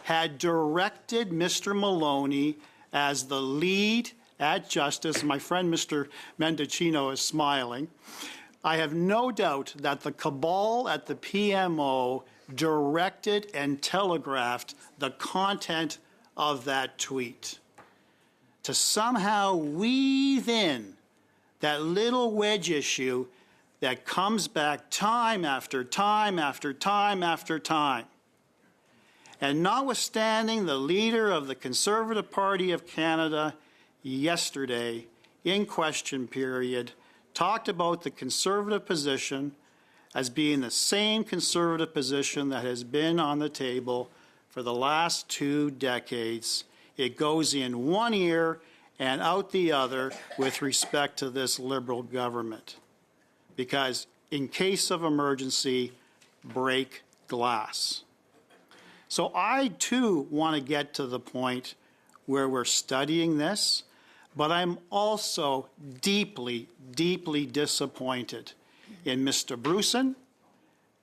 had directed Mr. Maloney as the lead at Justice. My friend Mr. Mendocino is smiling. I have no doubt that the cabal at the PMO directed and telegraphed the content of that tweet to somehow weave in that little wedge issue that comes back time after time after time after time. And notwithstanding the leader of the Conservative Party of Canada yesterday in question period talked about the Conservative position as being the same Conservative position that has been on the table for the last 2 decades. It goes in one ear and out the other with respect to this Liberal government. Because in case of emergency, break glass. So I too want to get to the point where we're studying this, but I'm also deeply, deeply disappointed in Mr. Bruson,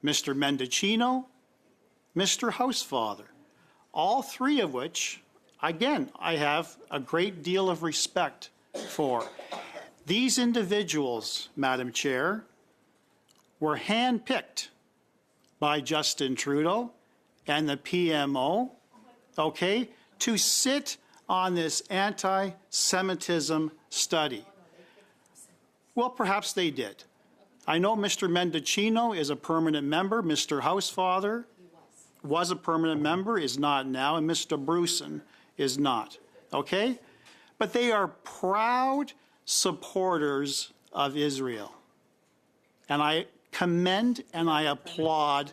Mr. Mendocino, Mr. Housefather, all three of which, again, I have a great deal of respect for. These individuals, Madam Chair, were handpicked by Justin Trudeau and the PMO, okay, to sit on this anti-Semitism study. Well, perhaps they did. I know Mr. Mendocino is a permanent member. Mr. Housefather was a permanent member, is not now, and Mr. Bruson is not, okay? But they are proud supporters of Israel. And I commend and I applaud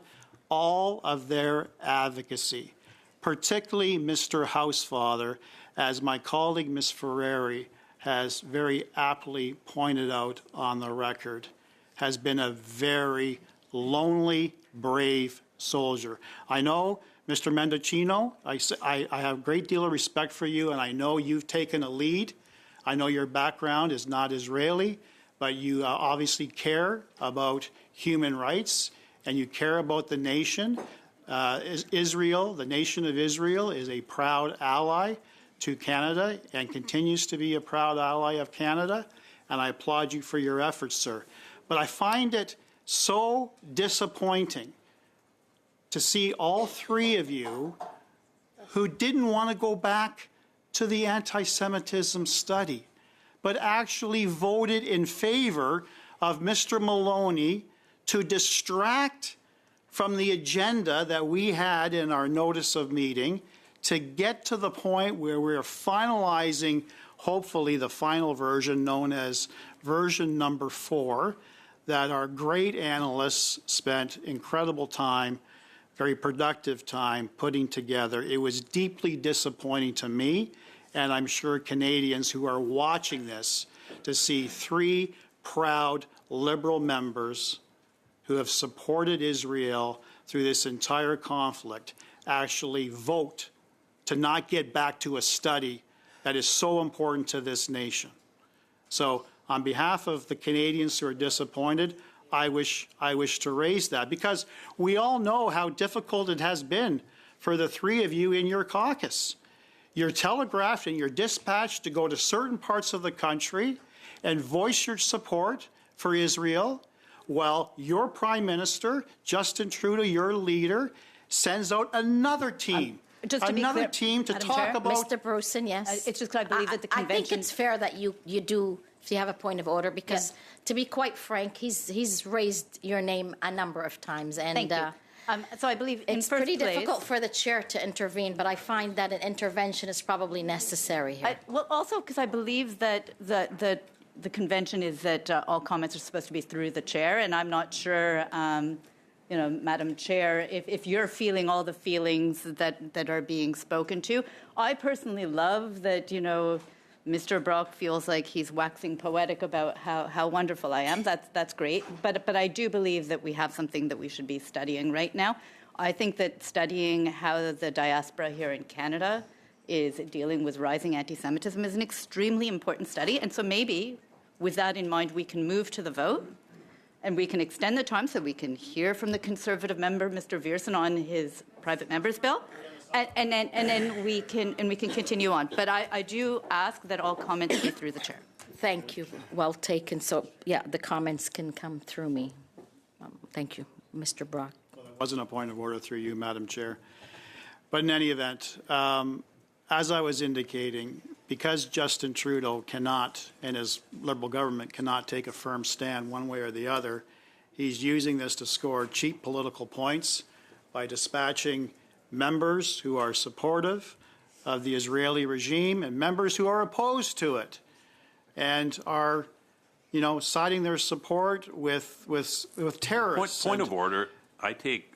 all of their advocacy, particularly Mr. Housefather, as my colleague Ms. Ferrari has very aptly pointed out on the record, has been a very lonely, brave soldier. I know, Mr. Mendocino, I have a great deal of respect for you, and I know you've taken a lead. I know your background is not Israeli, but you obviously care about human rights, and you care about the nation. Israel, the nation of Israel, is a proud ally to Canada and continues to be a proud ally of Canada, and I applaud you for your efforts, sir. But I find it so disappointing to see all three of you who didn't want to go back to the anti-Semitism study, but actually voted in favor of Mr. Maloney to distract from the agenda that we had in our notice of meeting to get to the point where we're finalizing, hopefully, the final version known as version number 4, that our great analysts spent incredible time, very productive time putting together. It was deeply disappointing to me, and I'm sure Canadians who are watching this, to see 3 proud Liberal members who have supported Israel through this entire conflict actually vote to not get back to a study that is so important to this nation. So on behalf of the Canadians who are disappointed, I wish to raise that, because we all know how difficult it has been for the 3 of you in your caucus. You're telegraphed and you're dispatched to go to certain parts of the country and voice your support for Israel, while your Prime Minister, Justin Trudeau, your leader, sends out another team. Just to be clear, team to Madam talk Chair, about. Mr. Bruson, yes. It's just 'cause I believe that the I think convention. it's fair that you do, if you have a point of order, because to be quite frank, he's raised your name a number of times, and Thank you. So I believe in it's first pretty place, difficult for the chair to intervene, but I find that an intervention is probably necessary here. Well, also because I believe that the convention is that all comments are supposed to be through the chair, and I'm not sure, Madam Chair, if you're feeling all the feelings that are being spoken to. I personally love that, Mr. Brock feels like he's waxing poetic about how wonderful I am. That's great. But I do believe that we have something that we should be studying right now. I think that studying how the diaspora here in Canada is dealing with rising anti-Semitism is an extremely important study. And so maybe, with that in mind, we can move to the vote, and we can extend the time so we can hear from the Conservative member, Mr. Viersen, on his private member's bill. And then we can continue on. But I do ask that all comments be through the chair. Thank you. Well taken. So, yeah, the comments can come through me. Thank you, Mr. Brock. Well, there wasn't a point of order through you, Madam Chair. But in any event, as I was indicating, because Justin Trudeau cannot, and his Liberal government cannot take a firm stand one way or the other, he's using this to score cheap political points by dispatching members who are supportive of the Israeli regime and members who are opposed to it and are, citing their support with terrorists. Point of order. I take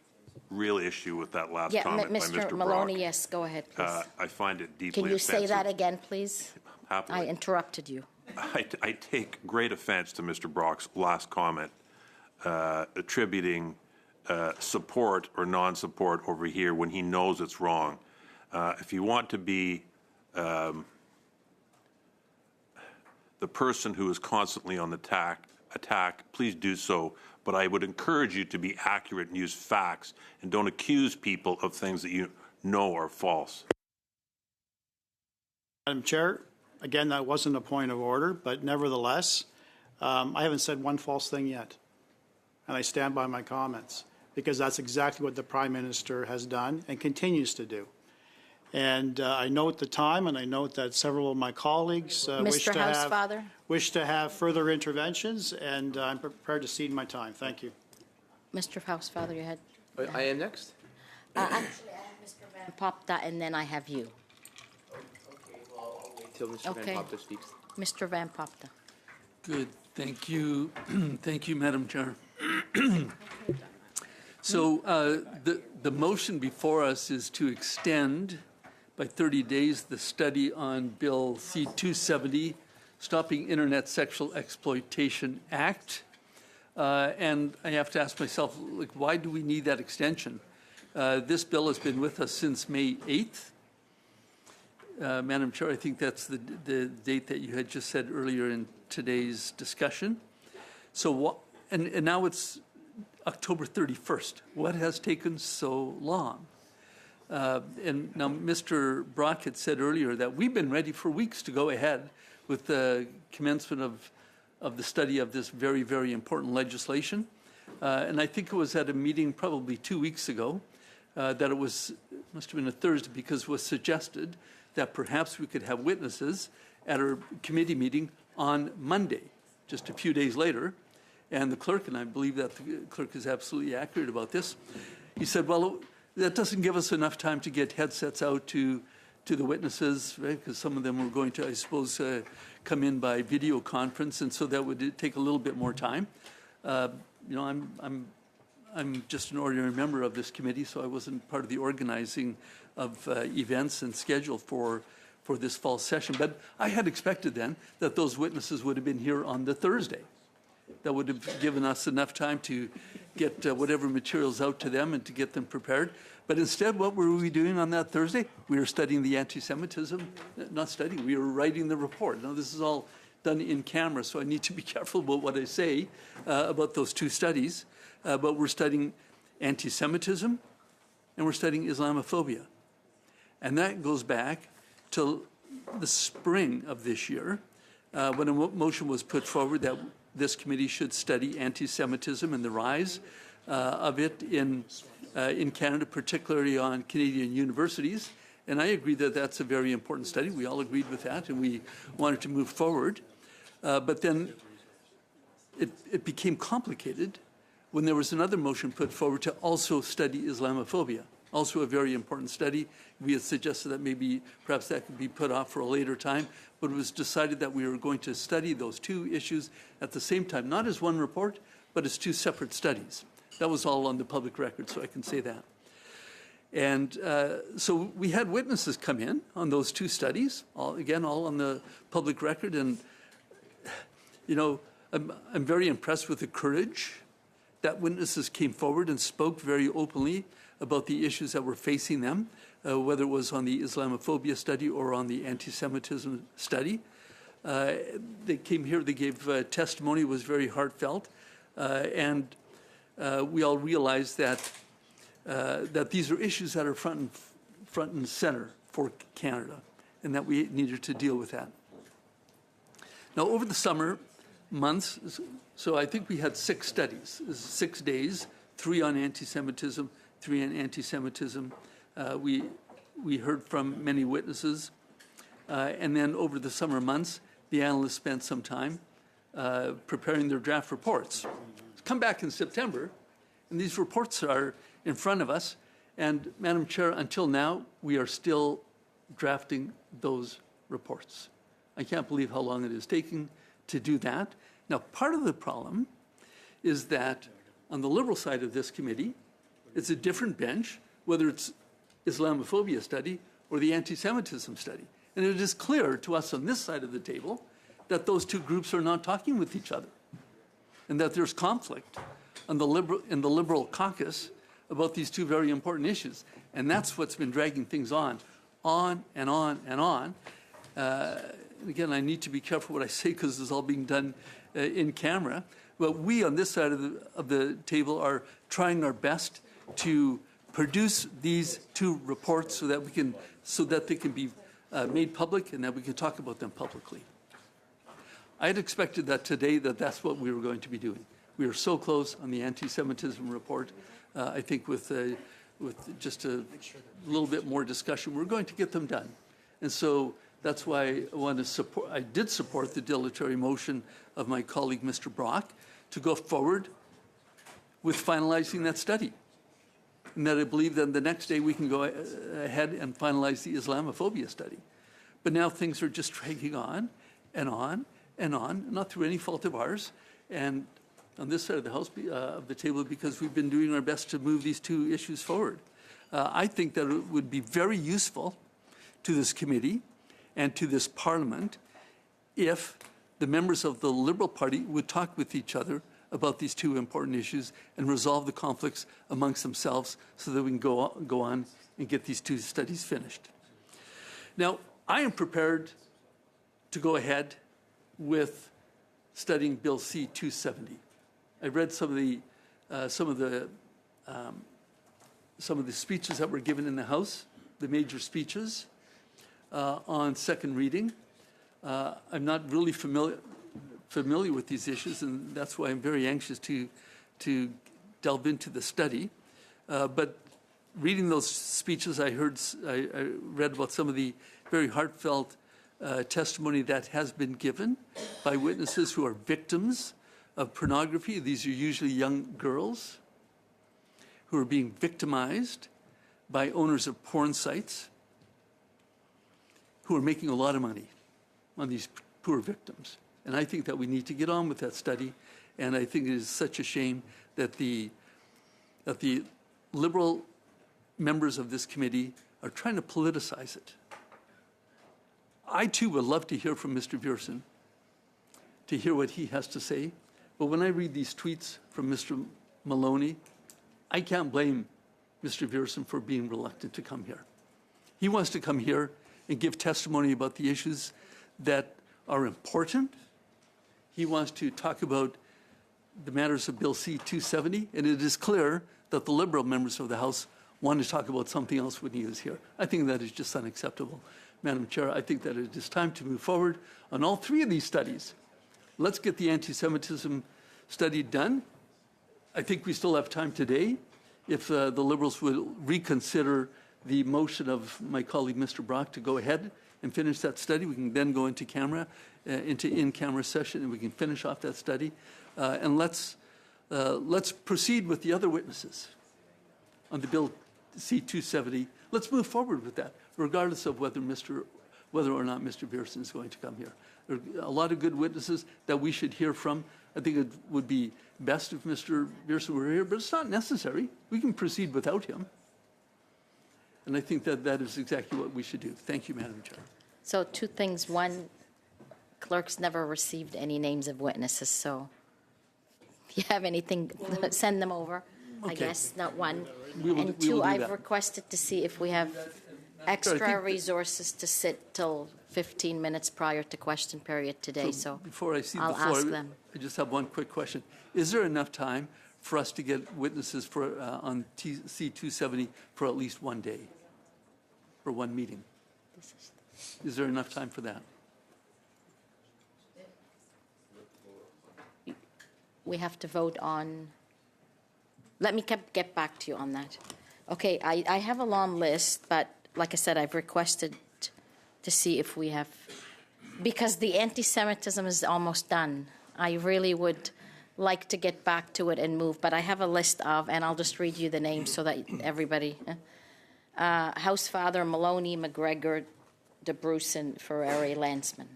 real issue with that last comment by Mr. Mr. Maloney, yes, go ahead, please. I find it deeply Can you offensive. say that again, please? Happily. I interrupted you. I take great offense to Mr. Brock's last comment. attributing support or non-support over here when he knows it's wrong. If you want to be the person who is constantly on the attack, please do so. But I would encourage you to be accurate and use facts, and don't accuse people of things that you know are false. Madam Chair, again, that wasn't a point of order, but nevertheless, I haven't said one false thing yet. And I stand by my comments, because that's exactly what the Prime Minister has done and continues to do. And I note the time, and I note that several of my colleagues Mr. Housefather? wish to have further interventions, and I'm prepared to cede my time. Thank you. Mr. Housefather, you had? I am next? Actually, I have Mr. Van Popta, and then I have you. Okay, well, I'll wait till Mr. Okay. Van Popta speaks. Mr. Van Popta. Good, thank you. Thank you, Madam Chair. So the motion before us is to extend by 30 days the study on Bill C-270, Stopping Internet Sexual Exploitation Act. And I have to ask myself, like, why do we need that extension? This bill has been with us since May 8th. Madam Chair, I think that's the date that you had just said earlier in today's discussion. So, and now it's October 31st. What has taken so long? And now Mr. Brock had said earlier that we've been ready for weeks to go ahead with the commencement of the study of this very, very important legislation. And I think it was at a meeting probably 2 weeks ago that it must have been a Thursday, because it was suggested that perhaps we could have witnesses at our committee meeting on Monday, just a few days later. And the clerk, and I believe that the clerk is absolutely accurate about this, he said, well, that doesn't give us enough time to get headsets out to the witnesses, right? Because some of them were going to, I suppose, come in by video conference, and so that would take a little bit more time. You know, I'm just an ordinary member of this committee, so I wasn't part of the organizing of events and schedule for this fall session. But I had expected then that those witnesses would have been here on the Thursday. That would have given us enough time to get whatever materials out to them and to get them prepared. But instead, what were we doing on that Thursday? We were studying the anti-Semitism. Not studying, we were writing the report. Now, this is all done in camera, so I need to be careful about what I say about those two studies. But we're studying anti-Semitism, and we're studying Islamophobia. And that goes back to the spring of this year, when a motion was put forward that this committee should study anti-Semitism and the rise of it in Canada, particularly on Canadian universities. And I agree that that's a very important study. We all agreed with that, and we wanted to move forward. But then it became complicated when there was another motion put forward to also study Islamophobia, also a very important study. We had suggested that maybe perhaps that could be put off for a later time, but it was decided that we were going to study those two issues at the same time, not as one report, but as two separate studies. That was all on the public record, so I can say that. And so we had witnesses come in on those two studies, all on the public record. And, you know, I'm very impressed with the courage that witnesses came forward and spoke very openly about the issues that were facing them, whether it was on the Islamophobia study or on the anti-Semitism study. They came here, they gave testimony, was very heartfelt, and we all realized that these are issues that are front and center for Canada, and that we needed to deal with that. Now, over the summer months, so I think we had 6 studies, 6 days, 3 on anti-Semitism, 3 on anti-Semitism. We heard from many witnesses. And then over the summer months, the analysts spent some time preparing their draft reports. Come back in September, and these reports are in front of us. And, Madam Chair, until now, we are still drafting those reports. I can't believe how long it is taking to do that. Now, part of the problem is that on the Liberal side of this committee, it's a different bench, whether it's Islamophobia study or the anti-Semitism study. And it is clear to us on this side of the table that those two groups are not talking with each other and that there's conflict in the Liberal caucus about these two very important issues. And that's what's been dragging things on and on and on. Again, I need to be careful what I say because this is all being done in camera. But we on this side of the table are trying our best to produce these two reports so that they can be made public and that we can talk about them publicly. I had expected that today that's what we were going to be doing. We are so close on the anti-Semitism report. I think with just a little bit more discussion, we're going to get them done. And so that's why I did support the dilatory motion of my colleague, Mr. Brock, to go forward with finalizing that study. And that I believe that the next day we can go ahead and finalize the Islamophobia study. But now things are just dragging on and on and on, not through any fault of ours. And on this side of the House of the table, because we've been doing our best to move these two issues forward. I think that it would be very useful to this committee and to this Parliament if the members of the Liberal Party would talk with each other about these two important issues and resolve the conflicts amongst themselves so that we can go on and get these two studies finished. Now, I am prepared to go ahead with studying Bill C-270. I read some of the speeches that were given in the House, the major speeches on second reading. I'm not really familiar with these issues, and that's why I'm very anxious to delve into the study. But reading those speeches, I read about some of the very heartfelt testimony that has been given by witnesses who are victims of pornography. These are usually young girls who are being victimized by owners of porn sites who are making a lot of money on these poor victims. And I think that we need to get on with that study. And I think it is such a shame that the Liberal members of this committee are trying to politicize it. I, too, would love to hear from Mr. Viersen, to hear what he has to say. But when I read these tweets from Mr. Maloney, I can't blame Mr. Viersen for being reluctant to come here. He wants to come here and give testimony about the issues that are important. He wants to talk about the matters of Bill C-270, and it is clear that the Liberal members of the House want to talk about something else when he is here. I think that is just unacceptable. Madam Chair, I think that it is time to move forward on all three of these studies. Let's get the anti-Semitism study done. I think we still have time today. If the Liberals would reconsider the motion of my colleague, Mr. Brock, to go ahead and finish that study, we can then go into in-camera session, and we can finish off that study. And let's proceed with the other witnesses on the Bill C-270. Let's move forward with that, regardless of whether or not Mr. Viersen is going to come here. There are a lot of good witnesses that we should hear from. I think it would be best if Mr. Viersen were here, but it's not necessary. We can proceed without him. And I think that is exactly what we should do. Thank you, Madam Chair. So two things. One, clerks never received any names of witnesses, so if you have anything, send them over. I guess, not one. And two, I've requested to see if we have extra resources to sit till 15 minutes prior to question period today, so before I see I'll the floor, ask them. I just have one quick question. Is there enough time for us to get witnesses for on C-270 for at least one day, for one meeting? Is there enough time for that? We have to vote on. Let me get back to you on that. Okay, I have a long list, but like I said, I've requested to see if we have, because the anti-Semitism is almost done. I really would like to get back to it and move, but I have a list of, and I'll just read you the names so that everybody, House Father Maloney, McGregor, DeBruce, Ferrari, Landsman.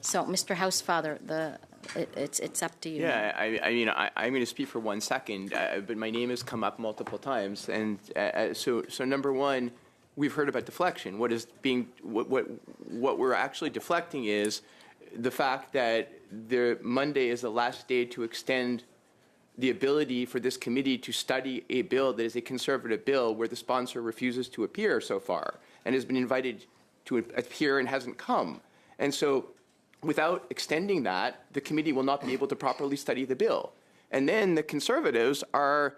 So, Mr. House Father, it's up to you. Yeah, I mean, I'm going to speak for 1 second, but my name has come up multiple times, and so number one, we've heard about deflection. What we're actually deflecting is the fact that Monday is the last day to extend the ability for this committee to study a bill that is a conservative bill where the sponsor refuses to appear so far and has been invited to appear and hasn't come. And so without extending that, the committee will not be able to properly study the bill. And then the Conservatives are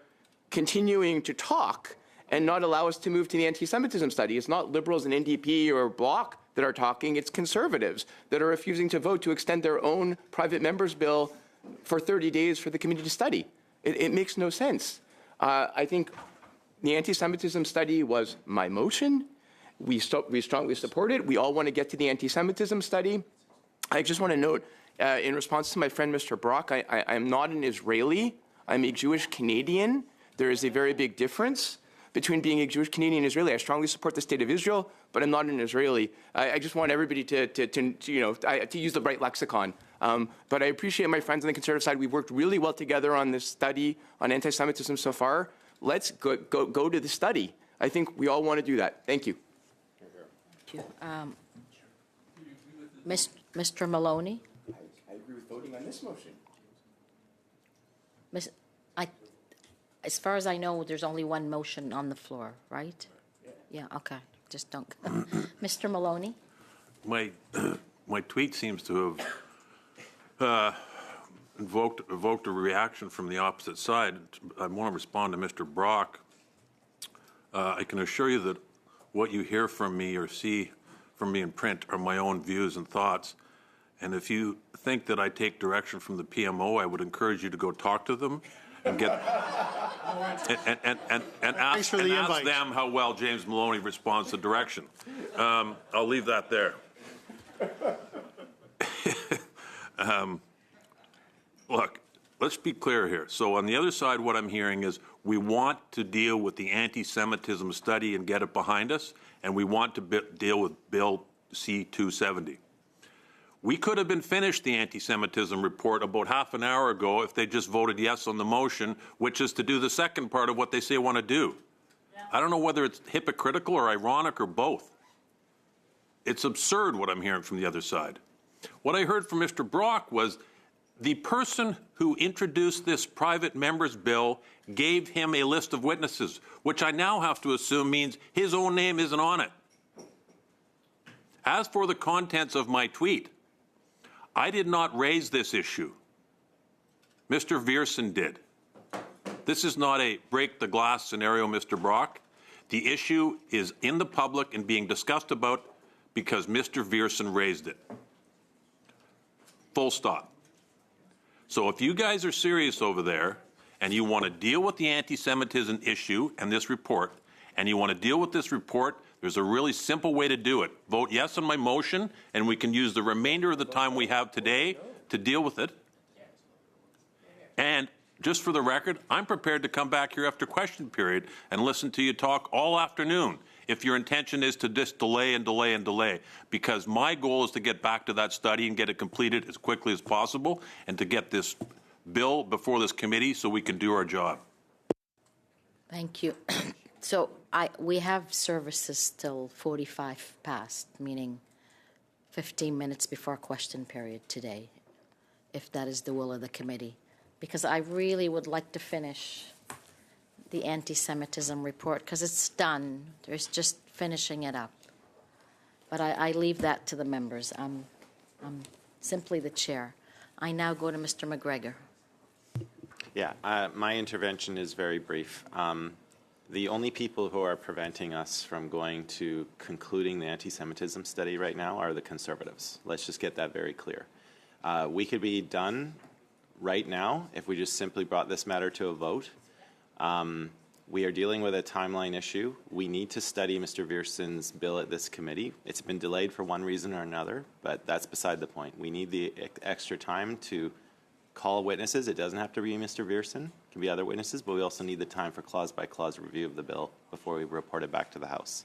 continuing to talk and not allow us to move to the anti-Semitism study. It's not Liberals and NDP or Bloc that are talking, it's Conservatives that are refusing to vote to extend their own private members bill for 30 days for the committee to study. It makes no sense. I think the anti-Semitism study was my motion. We strongly support it. We all want to get to the anti-Semitism study. I just want to note, in response to my friend Mr. Brock, I'm not an Israeli. I'm a Jewish Canadian. There is a very big difference between being a Jewish Canadian and Israeli. I strongly support the state of Israel, but I'm not an Israeli. I just want everybody to use the right lexicon. But I appreciate my friends on the Conservative side. We've worked really well together on this study on anti-Semitism so far. Let's go to the study. I think we all want to do that. Thank you. Mr. Maloney? I agree with voting on this motion. As far as I know, there's only one motion on the floor, right? Yeah, okay. Just don't. Mr. Maloney? My tweet seems to have evoked a reaction from the opposite side. I want to respond to Mr. Brock. I can assure you that what you hear from me or see from me in print are my own views and thoughts. And if you think that I take direction from the PMO, I would encourage you to go talk to them and get and ask them how well James Maloney responds to direction. I'll leave that there. Look, let's be clear here. So on the other side, what I'm hearing is we want to deal with the anti-Semitism study and get it behind us, and we want to deal with Bill C-270. We could have been finished the anti-Semitism report about half an hour ago if they just voted yes on the motion, which is to do the second part of what they say they want to do. I don't know whether it's hypocritical or ironic or both. It's absurd what I'm hearing from the other side. What I heard from Mr. Brock was the person who introduced this private members bill gave him a list of witnesses, which I now have to assume means his own name isn't on it. As for the contents of my tweet, I did not raise this issue. Mr. Viersen did. This is not a break the glass scenario, Mr. Brock. The issue is in the public and being discussed about because Mr. Viersen raised it. Full stop. So if you guys are serious over there and you want to deal with the anti-Semitism issue and this report, and you want to deal with this report, there's a really simple way to do it. Vote yes on my motion, and we can use the remainder of the time we have today to deal with it. And just for the record, I'm prepared to come back here after question period and listen to you talk all afternoon if your intention is to just delay and delay and delay, because my goal is to get back to that study and get it completed as quickly as possible and to get this bill before this committee so we can do our job. Thank you. So we have services till 45 past, meaning 15 minutes before question period today, if that is the will of the committee, because I really would like to finish the anti-Semitism report because it's done. There's just finishing it up. But I leave that to the members. I'm simply the chair. I now go to Mr. McGregor. Yeah, my intervention is very brief. The only people who are preventing us from going to concluding the anti-Semitism study right now are the Conservatives. Let's just get that very clear. We could be done right now if we just simply brought this matter to a vote. We are dealing with a timeline issue. We need to study Mr. Viersen's bill at this committee. It's been delayed for one reason or another, but that's beside the point. We need the extra time to call witnesses. It doesn't have to be Mr. Viersen. It can be other witnesses, but we also need the time for clause-by-clause review of the bill before we report it back to the House.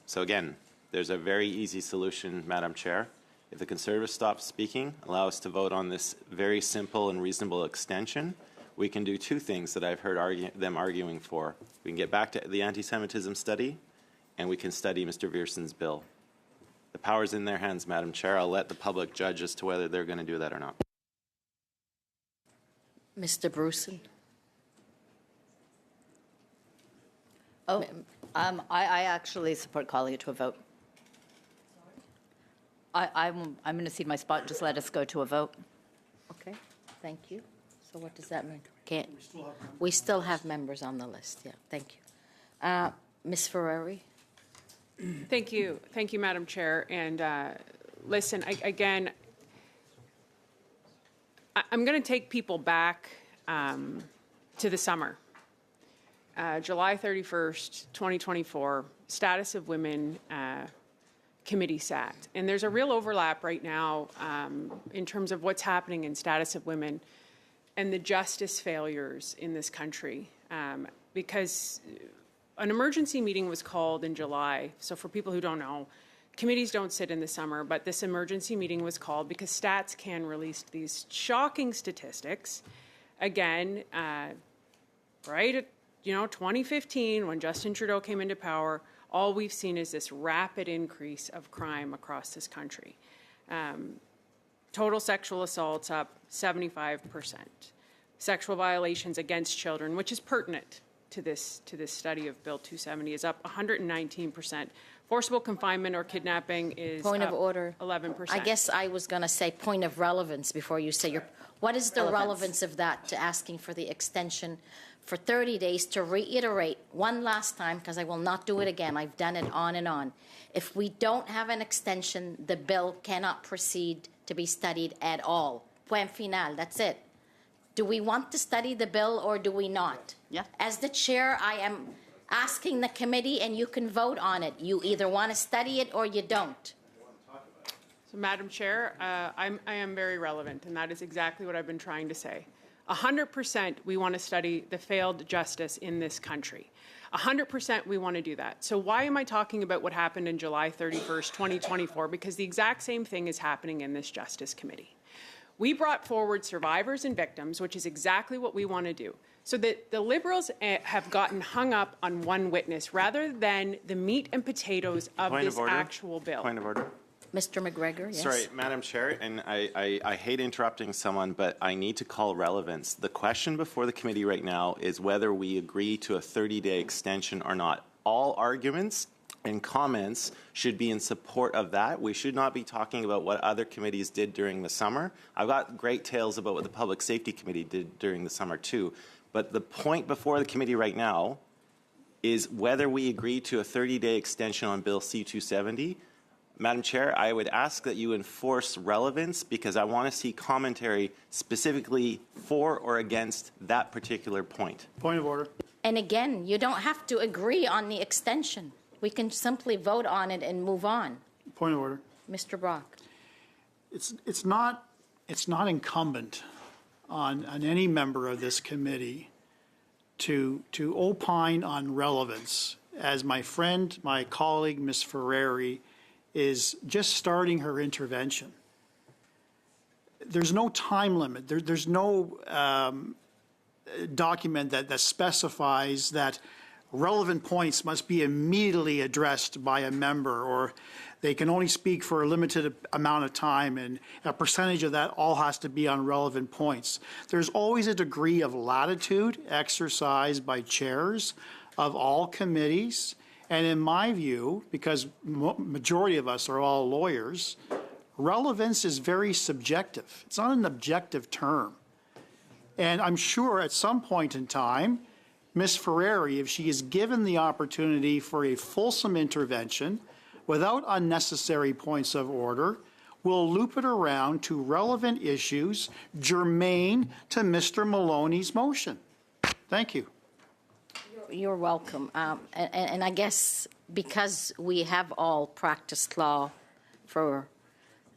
So again, there's a very easy solution, Madam Chair. If the Conservatives stop speaking, allow us to vote on this very simple and reasonable extension, we can do two things that I've heard them arguing for. We can get back to the anti-Semitism study, and we can study Mr. Viersen's bill. The power's in their hands, Madam Chair. I'll let the public judge as to whether they're going to do that or not. Mr. Bruson? Oh, I actually support calling it to a vote. I'm going to cede my spot. Just let us go to a vote. Okay, thank you. So what does that mean? Can't, we still have members on the list, yeah, thank you. Ms. Ferrari? Thank you. Thank you, Madam Chair. And listen, again, I'm going to take people back to the summer. July 31st, 2024, Status of Women Committee sat. And there's a real overlap right now in terms of what's happening in Status of Women and the justice failures in this country. Because an emergency meeting was called in July. So for people who don't know, committees don't sit in the summer, but this emergency meeting was called because Stats Can released these shocking statistics. Again, right at 2015, when Justin Trudeau came into power, all we've seen is this rapid increase of crime across this country. Total sexual assaults up 75%. Sexual violations against children, which is pertinent to this study of Bill 270, is up 119%. Forcible confinement or kidnapping is Point up of order. 11%. I guess I was going to say point of relevance before you say what is the relevance of that to asking for the extension for 30 days to reiterate one last time, because I will not do it again. I've done it on and on. If we don't have an extension, the bill cannot proceed to be studied at all. Point final, that's it. Do we want to study the bill or do we not? Yeah. As the chair, I am asking the committee and you can vote on it. You either want to study it or you don't. So, Madam Chair, I am very relevant, and that is exactly what I've been trying to say. 100% we want to study the failed justice in this country. 100% we want to do that. So why am I talking about what happened in July 31st, 2024? Because the exact same thing is happening in this Justice Committee. We brought forward survivors and victims, which is exactly what we want to do. So that the Liberals have gotten hung up on one witness rather than the meat and potatoes of this actual bill. Point of order. Mr. McGregor, yes. Sorry, Madam Chair, and I hate interrupting someone, but I need to call relevance. The question before the committee right now is whether we agree to a 30-day extension or not. All arguments and comments should be in support of that. We should not be talking about what other committees did during the summer. I've got great tales about what the Public Safety Committee did during the summer too. But the point before the committee right now is whether we agree to a 30-day extension on Bill C-270. Madam Chair, I would ask that you enforce relevance because I want to see commentary specifically for or against that particular point. Point of order. And again, you don't have to agree on the extension. We can simply vote on it and move on. Point of order. Mr. Brock. It's not incumbent on any member of this committee to opine on relevance, as my friend, my colleague, Ms. Ferrari, is just starting her intervention. There's no time limit. There's no document that specifies that relevant points must be immediately addressed by a member, or they can only speak for a limited amount of time, and a percentage of that all has to be on relevant points. There's always a degree of latitude exercised by chairs of all committees. And in my view, because majority of us are all lawyers, relevance is very subjective. It's not an objective term. And I'm sure at some point in time, Ms. Ferrari, if she is given the opportunity for a fulsome intervention without unnecessary points of order, will loop it around to relevant issues germane to Mr. Maloney's motion. Thank you. You're welcome. And I guess because we have all practiced law for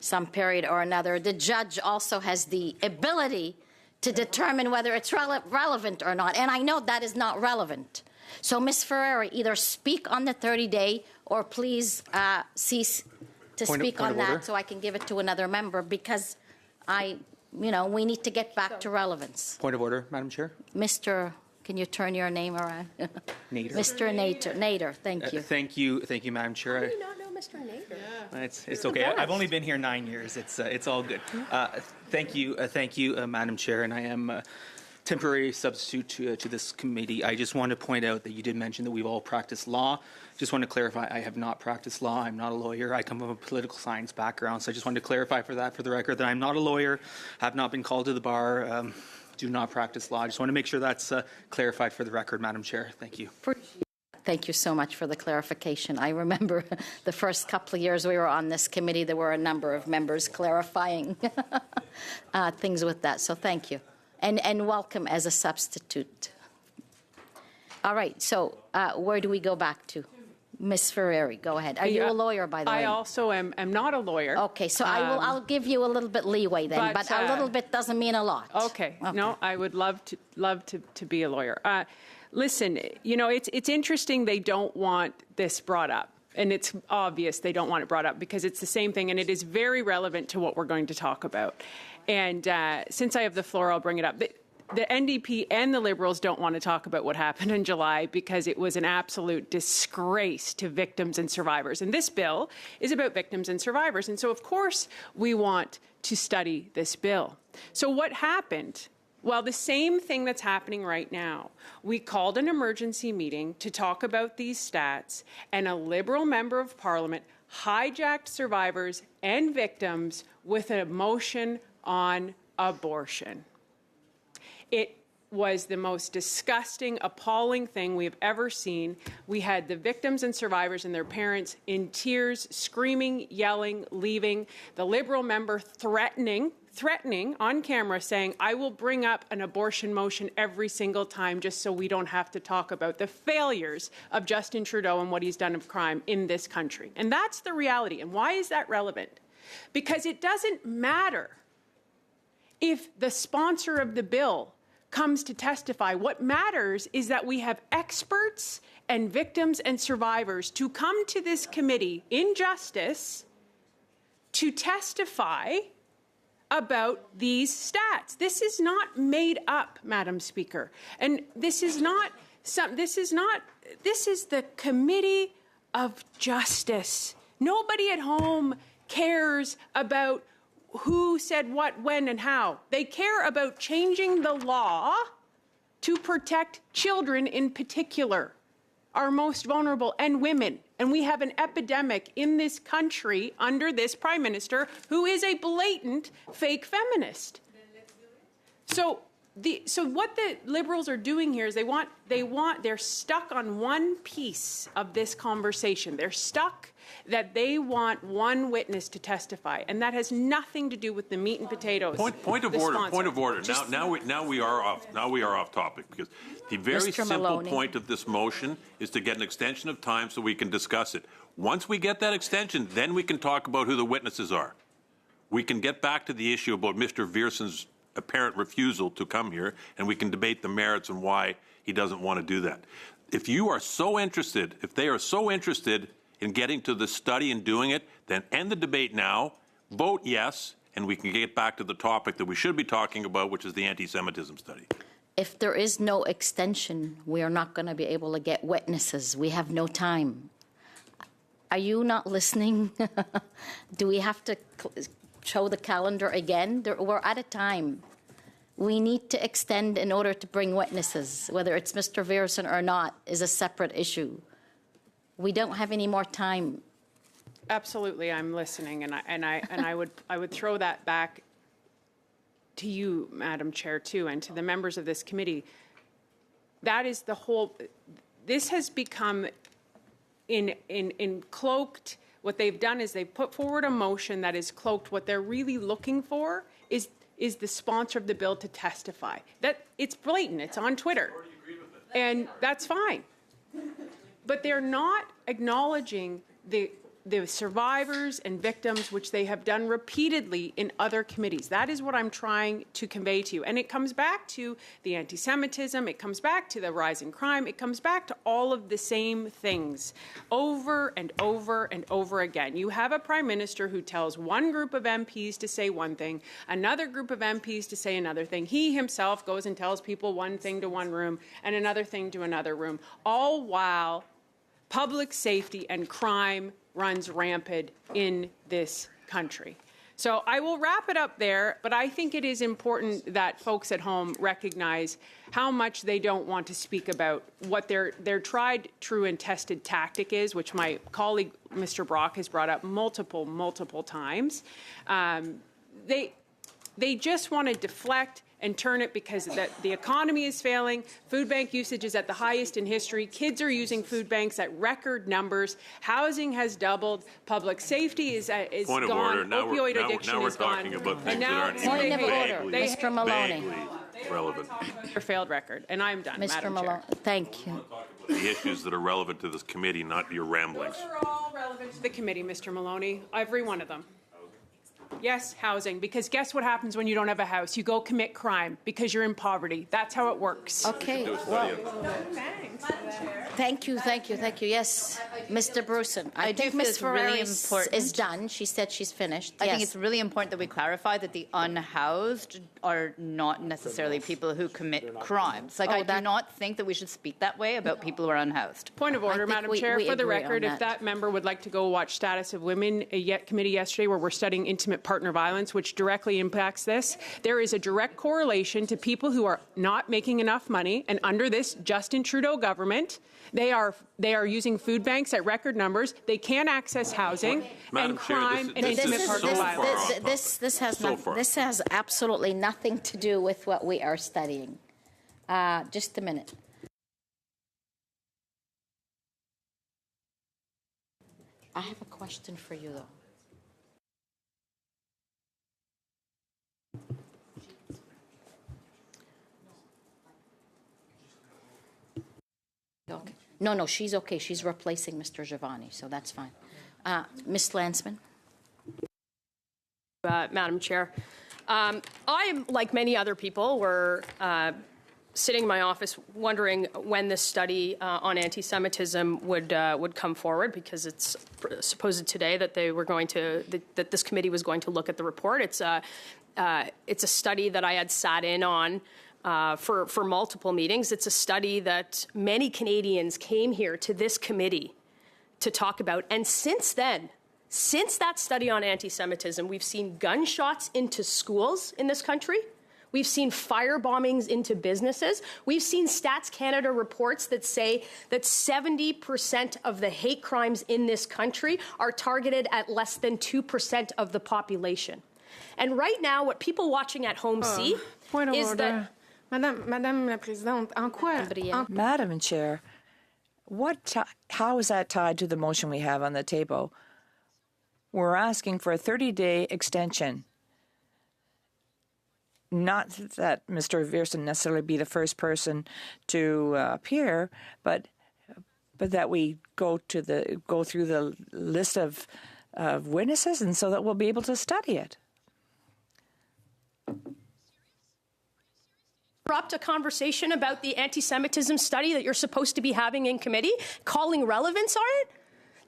some period or another, the judge also has the ability to determine whether it's relevant or not. And I know that is not relevant. So, Ms. Ferrari, either speak on the 30-day or please cease to speak on that so I can give it to another member, because we need to get back to relevance. Point of order, Madam Chair. Mr. Can you turn your name around? Nader. Mr. Nader, thank you. Thank you, Madam Chair. How do you not know Mr. Nader? Yeah. It's okay. I've only been here 9 years. It's all good. Thank you, Madam Chair, and I am temporary substitute to this committee. I just want to point out that you did mention that we've all practiced law. Just want to clarify, I have not practiced law. I'm not a lawyer. I come from a political science background, so I just wanted to clarify for the record that I'm not a lawyer, have not been called to the bar, do not practice law. I just want to make sure that's clarified for the record, Madam Chair. Thank you. Thank you so much for the clarification. I remember the first couple of years we were on this committee, there were a number of members clarifying things with that. So thank you. And welcome as a substitute. All right, so where do we go back to? Ms. Ferreri, go ahead. Are you a lawyer, by the way? I also am not a lawyer. Okay, so I'll give you a little bit leeway then, but a little bit doesn't mean a lot. Okay. No, I would love to be a lawyer. Listen, you know, it's interesting they don't want this brought up. And it's obvious they don't want it brought up because it's the same thing, and it is very relevant to what we're going to talk about. And since I have the floor, I'll bring it up. The NDP and the Liberals don't want to talk about what happened in July because it was an absolute disgrace to victims and survivors. And this bill is about victims and survivors. And so, of course, we want to study this bill. So what happened? Well, the same thing that's happening right now. We called an emergency meeting to talk about these stats, and a Liberal member of Parliament hijacked survivors and victims with a motion on abortion. It was the most disgusting, appalling thing we've ever seen. We had the victims and survivors and their parents in tears, screaming, yelling, leaving. The Liberal member threatening on camera, saying, I will bring up an abortion motion every single time just so we don't have to talk about the failures of Justin Trudeau and what he's done of crime in this country. And that's the reality. And why is that relevant? Because it doesn't matter if the sponsor of the bill comes to testify. What matters is that we have experts and victims and survivors to come to this committee in justice to testify about these stats. This is not made up, Madam Speaker. And this is the Committee of Justice. Nobody at home cares about who said what, when, and how. They care about changing the law to protect children in particular, our most vulnerable, and women. And we have an epidemic in this country under this Prime Minister who is a blatant fake feminist. So what the Liberals are doing here is they're stuck on one piece of this conversation. They're stuck that they want one witness to testify, and that has nothing to do with the meat and potatoes. Point of order. Now we are off topic because the very simple point of this motion is to get an extension of time so we can discuss it. Once we get that extension, then we can talk about who the witnesses are. We can get back to the issue about Mr. Vierson's apparent refusal to come here, and we can debate the merits and why he doesn't want to do that. If they are so interested in getting to the study and doing it, then end the debate now, vote yes, and we can get back to the topic that we should be talking about, which is the anti-Semitism study. If there is no extension, we are not going to be able to get witnesses. We have no time. Are you not listening? Do we have to show the calendar again? We're out of time. We need to extend in order to bring witnesses. Whether it's Mr. Vierson or not is a separate issue. We don't have any more time. Absolutely, I'm listening, and I would throw that back to you, Madam Chair, too, and to the members of this committee. That is the whole. This has become in cloaked. What they've done is they've put forward a motion that is cloaked. What they're really looking for is the sponsor of the bill to testify. That it's blatant. It's on Twitter, and that's fine. But they're not acknowledging the survivors and victims, which they have done repeatedly in other committees. That is what I'm trying to convey to you. And it comes back to the anti-Semitism. It comes back to the rise in crime. It comes back to all of the same things over and over and over again. You have a Prime Minister who tells one group of MPs to say one thing, another group of MPs to say another thing. He himself goes and tells people one thing to one room and another thing to another room, all while public safety and crime runs rampant in this country. So I will wrap it up there, but I think it is important that folks at home recognize how much they don't want to speak about what their tried, true, and tested tactic is, which my colleague, Mr. Brock, has brought up multiple times. They just want to deflect and turn it because the economy is failing. Food bank usage is at the highest in history. Kids are using food banks at record numbers. Housing has doubled. Public safety is Point gone. of order. Opioid addiction now we're is gone. talking about And things now that aren't Point even of order. vaguely, Mr. Maloney. vaguely relevant. Their failed record. And I'm done, Mr. Madam Malone, Chair. thank you. The issues that are relevant to this committee, not your ramblings. Those are all relevant to the committee, Mr. Maloney. Every one of them. Yes, housing. Because guess what happens when you don't have a house? You go commit crime because you're in poverty. That's how it works. Okay, well, thank you. Yes, Mr. Bruson. I do think feel Ms. it's really Ferrari important. is done. She said she's finished. I Yes. think it's really important that we clarify that the unhoused are not necessarily people who commit crimes. Like, I do not think that we should speak that way about people who are unhoused. Point of order, think Madam we Chair. For the agree on record, if that. that member would like to go watch Status of Women committee yesterday, where we're studying intimate partner violence, which directly impacts this, there is a direct correlation to people who are not making enough money, and under this Justin Trudeau government, they are using food banks at record numbers. They can't access housing, Madam and Chair, crime and this intimate is partner so violence. far off. This has absolutely nothing to do with what we are studying. Just a minute. I have a question for you, though. Okay. No, she's okay. She's replacing Mr. Giovanni, so that's fine. Ms. Lansman? Madam Chair. I am, like many other people, were sitting in my office wondering when this study on anti-Semitism would come forward, because it's supposed today that they were going to that this committee was going to look at the report. It's a study that I had sat in on for multiple meetings. It's a study that many Canadians came here to this committee to talk about, and since then. Since that study on anti-Semitism, we've seen gunshots into schools in this country. We've seen fire bombings into businesses. We've seen Stats Canada reports that say that 70% of the hate crimes in this country are targeted at less than 2% of the population. And right now, what people watching at home see is that... Madame la Présidente, en quoi? Madam Chair, how is that tied to the motion we have on the table? We're asking for a 30-day extension. Not that Mr. Viersen necessarily be the first person to appear, but that we go through the list of witnesses, and so that we'll be able to study it. Interrupt a conversation about the anti-Semitism study that you're supposed to be having in committee, calling relevance on it?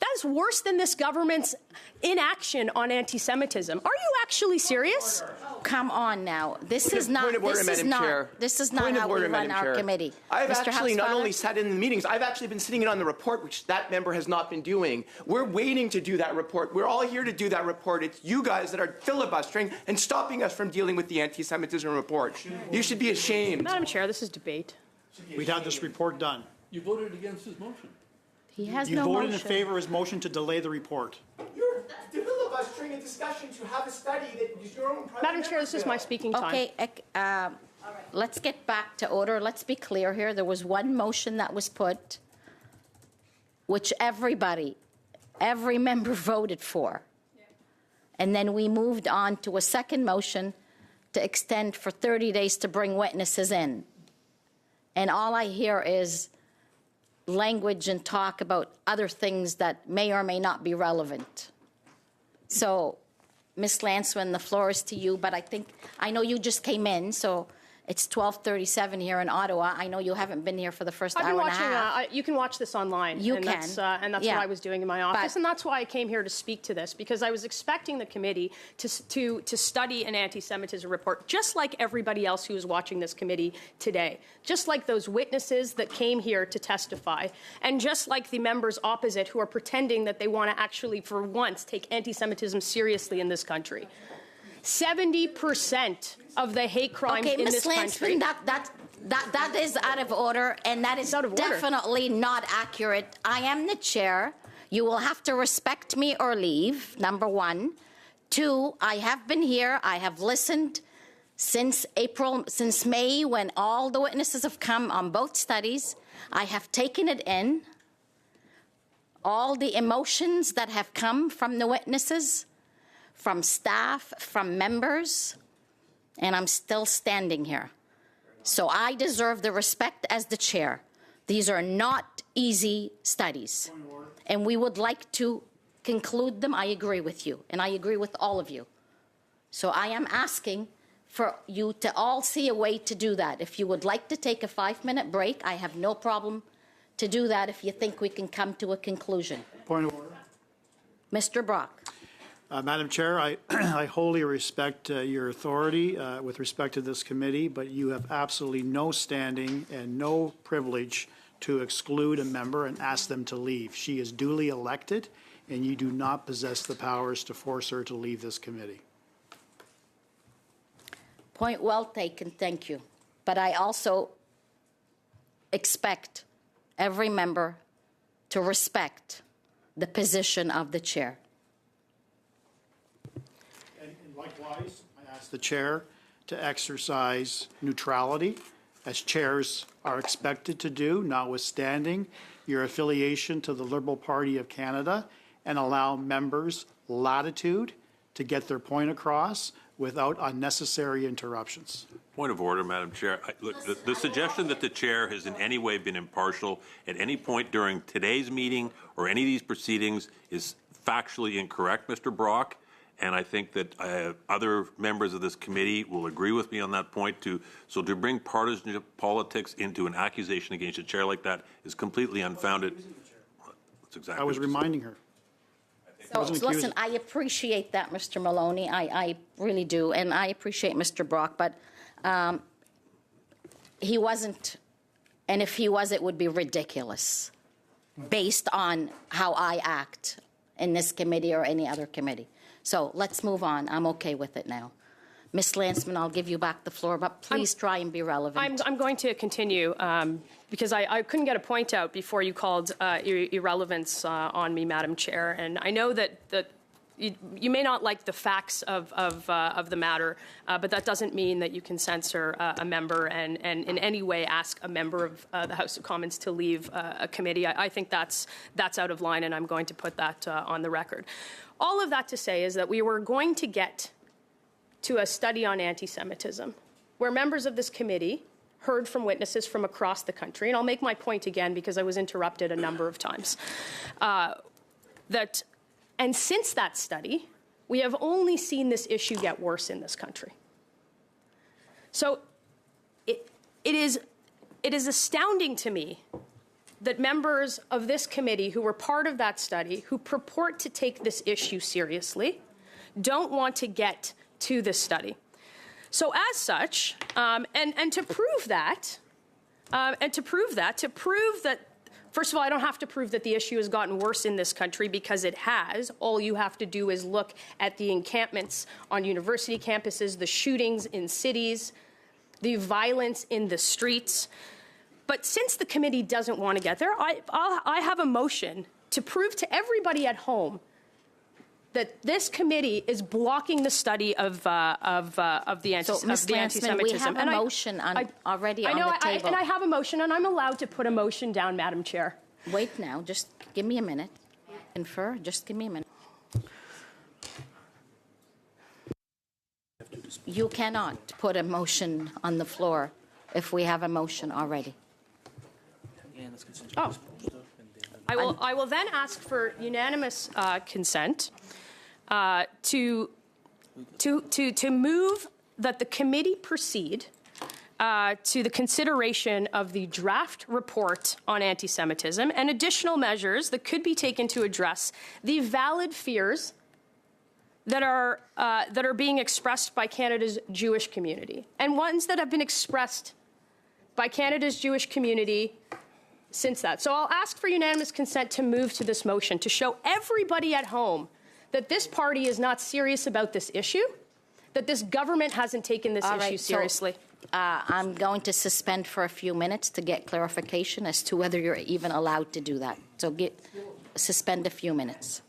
That is worse than this government's inaction on anti-Semitism. Are you actually serious? Come on now. This is not how we run our committee. I've Mr. actually not Housefather? only sat in the meetings, I've actually been sitting in on the report, which that member has not been doing. We're waiting to do that report. We're all here to do that report. It's you guys that are filibustering and stopping us from dealing with the anti-Semitism report. You should be ashamed. Madam Chair, this is debate. We'd have this report done. You voted against his motion. He has You no voted motion. in favor of his motion to delay the report. You're filibustering a discussion to have a study that is your own private Madam Chair, this is my speaking time. Okay, let's get back to order. Let's be clear here. There was one motion that was put, which every member voted for. And then we moved on to a second motion to extend for 30 days to bring witnesses in. And all I hear is language and talk about other things that may or may not be relevant. So, Ms. Lansman, the floor is to you, but I know you just came in, so it's 12:37 here in Ottawa. I know you haven't been here for the first I've been hour and a watching, half. you can watch this online. You and can. That's what I was doing in my office. And that's why I came here to speak to this, because I was expecting the committee to study an anti-Semitism report, just like everybody else who is watching this committee today, just like those witnesses that came here to testify, and just like the members opposite who are pretending that they want to actually, for once, take anti-Semitism seriously in this country. 70% of the hate crimes Okay, in Ms. this country. Lansman, that is out of order, and that is out of order. definitely not accurate. I am the chair. You will have to respect me or leave, number one. Two, I have been here. I have listened since May, when all the witnesses have come on both studies. I have taken it in, all the emotions that have come from the witnesses, from staff, from members, and I'm still standing here. So I deserve the respect as the chair. These are not easy studies, and we would like to conclude them. I agree with you, and I agree with all of you. So I am asking for you to all see a way to do that. If you would like to take a 5-minute break, I have no problem to do that if you think we can come to a conclusion. Point of order. Mr. Brock. Madam Chair, I wholly respect your authority with respect to this committee, but you have absolutely no standing and no privilege to exclude a member and ask them to leave. She is duly elected, and you do not possess the powers to force her to leave this committee. Point well taken, thank you. But I also expect every member to respect the position of the chair. And likewise, I ask the chair to exercise neutrality, as chairs are expected to do, notwithstanding your affiliation to the Liberal Party of Canada, and allow members latitude to get their point across without unnecessary interruptions. Point of order, Madam Chair. Look, the suggestion that the chair has in any way been impartial at any point during today's meeting or any of these proceedings is factually incorrect, Mr. Brock. And I think that other members of this committee will agree with me on that point. So to bring partisan politics into an accusation against a chair like that is completely unfounded. That's exactly. I was reminding her. So, listen, I appreciate that, Mr. Maloney. I really do, and I appreciate Mr. Brock, but he wasn't, and if he was, it would be ridiculous based on how I act in this committee or any other committee. So let's move on. I'm okay with it now. Ms. Lansman, I'll give you back the floor, but please try and be relevant. I'm going to continue because I couldn't get a point out before you called irrelevance on me, Madam Chair. And I know that you may not like the facts of the matter, but that doesn't mean that you can censor a member and in any way ask a member of the House of Commons to leave a committee. I think that's out of line, and I'm going to put that on the record. All of that to say is that we were going to get to a study on anti-Semitism, where members of this committee heard from witnesses from across the country, and I'll make my point again because I was interrupted a number of times, and since that study, we have only seen this issue get worse in this country. So it is astounding to me that members of this committee who were part of that study, who purport to take this issue seriously, don't want to get to this study. So as such, and to prove that, first of all, I don't have to prove that the issue has gotten worse in this country because it has. All you have to do is look at the encampments on university campuses, the shootings in cities, the violence in the streets. But since the committee doesn't want to get there, I have a motion to prove to everybody at home that this committee is blocking the study of the anti-Semitism. We have a motion already on the table. And I have a motion, and I'm allowed to put a motion down, Madam Chair. Wait now, just give me a minute. Confer, just give me a minute. You cannot put a motion on the floor if we have a motion already. Oh. I will then ask for unanimous consent to move that the committee proceed to the consideration of the draft report on anti-Semitism and additional measures that could be taken to address the valid fears that are being expressed by Canada's Jewish community, and ones that have been expressed by Canada's Jewish community since that. So I'll ask for unanimous consent to move to this motion to show everybody at home that this party is not serious about this issue, that this government hasn't taken this All issue right, so, seriously. I'm going to suspend for a few minutes to get clarification as to whether you're even allowed to do that. So suspend a few minutes.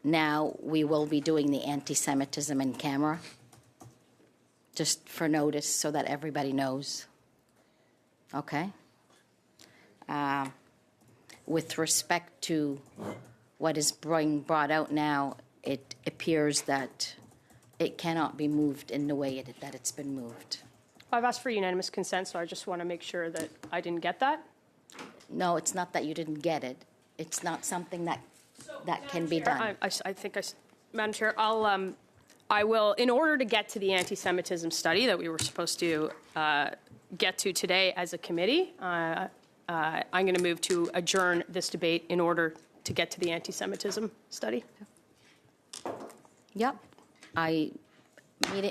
Now, we will be doing the anti-Semitism in camera, just for notice so that everybody knows. Okay? With respect to what is being brought out now, it appears that it cannot be moved in the way that it's been moved. I've asked for unanimous consent, so I just want to make sure that I didn't get that. No, it's not that you didn't get it. It's not something that can be done. I think, Madam Chair, I will, in order to get to the anti-Semitism study that we were supposed to get to today as a committee, I'm going to move to adjourn this debate in order to get to the anti-Semitism study. Yep.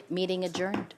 Meeting adjourned.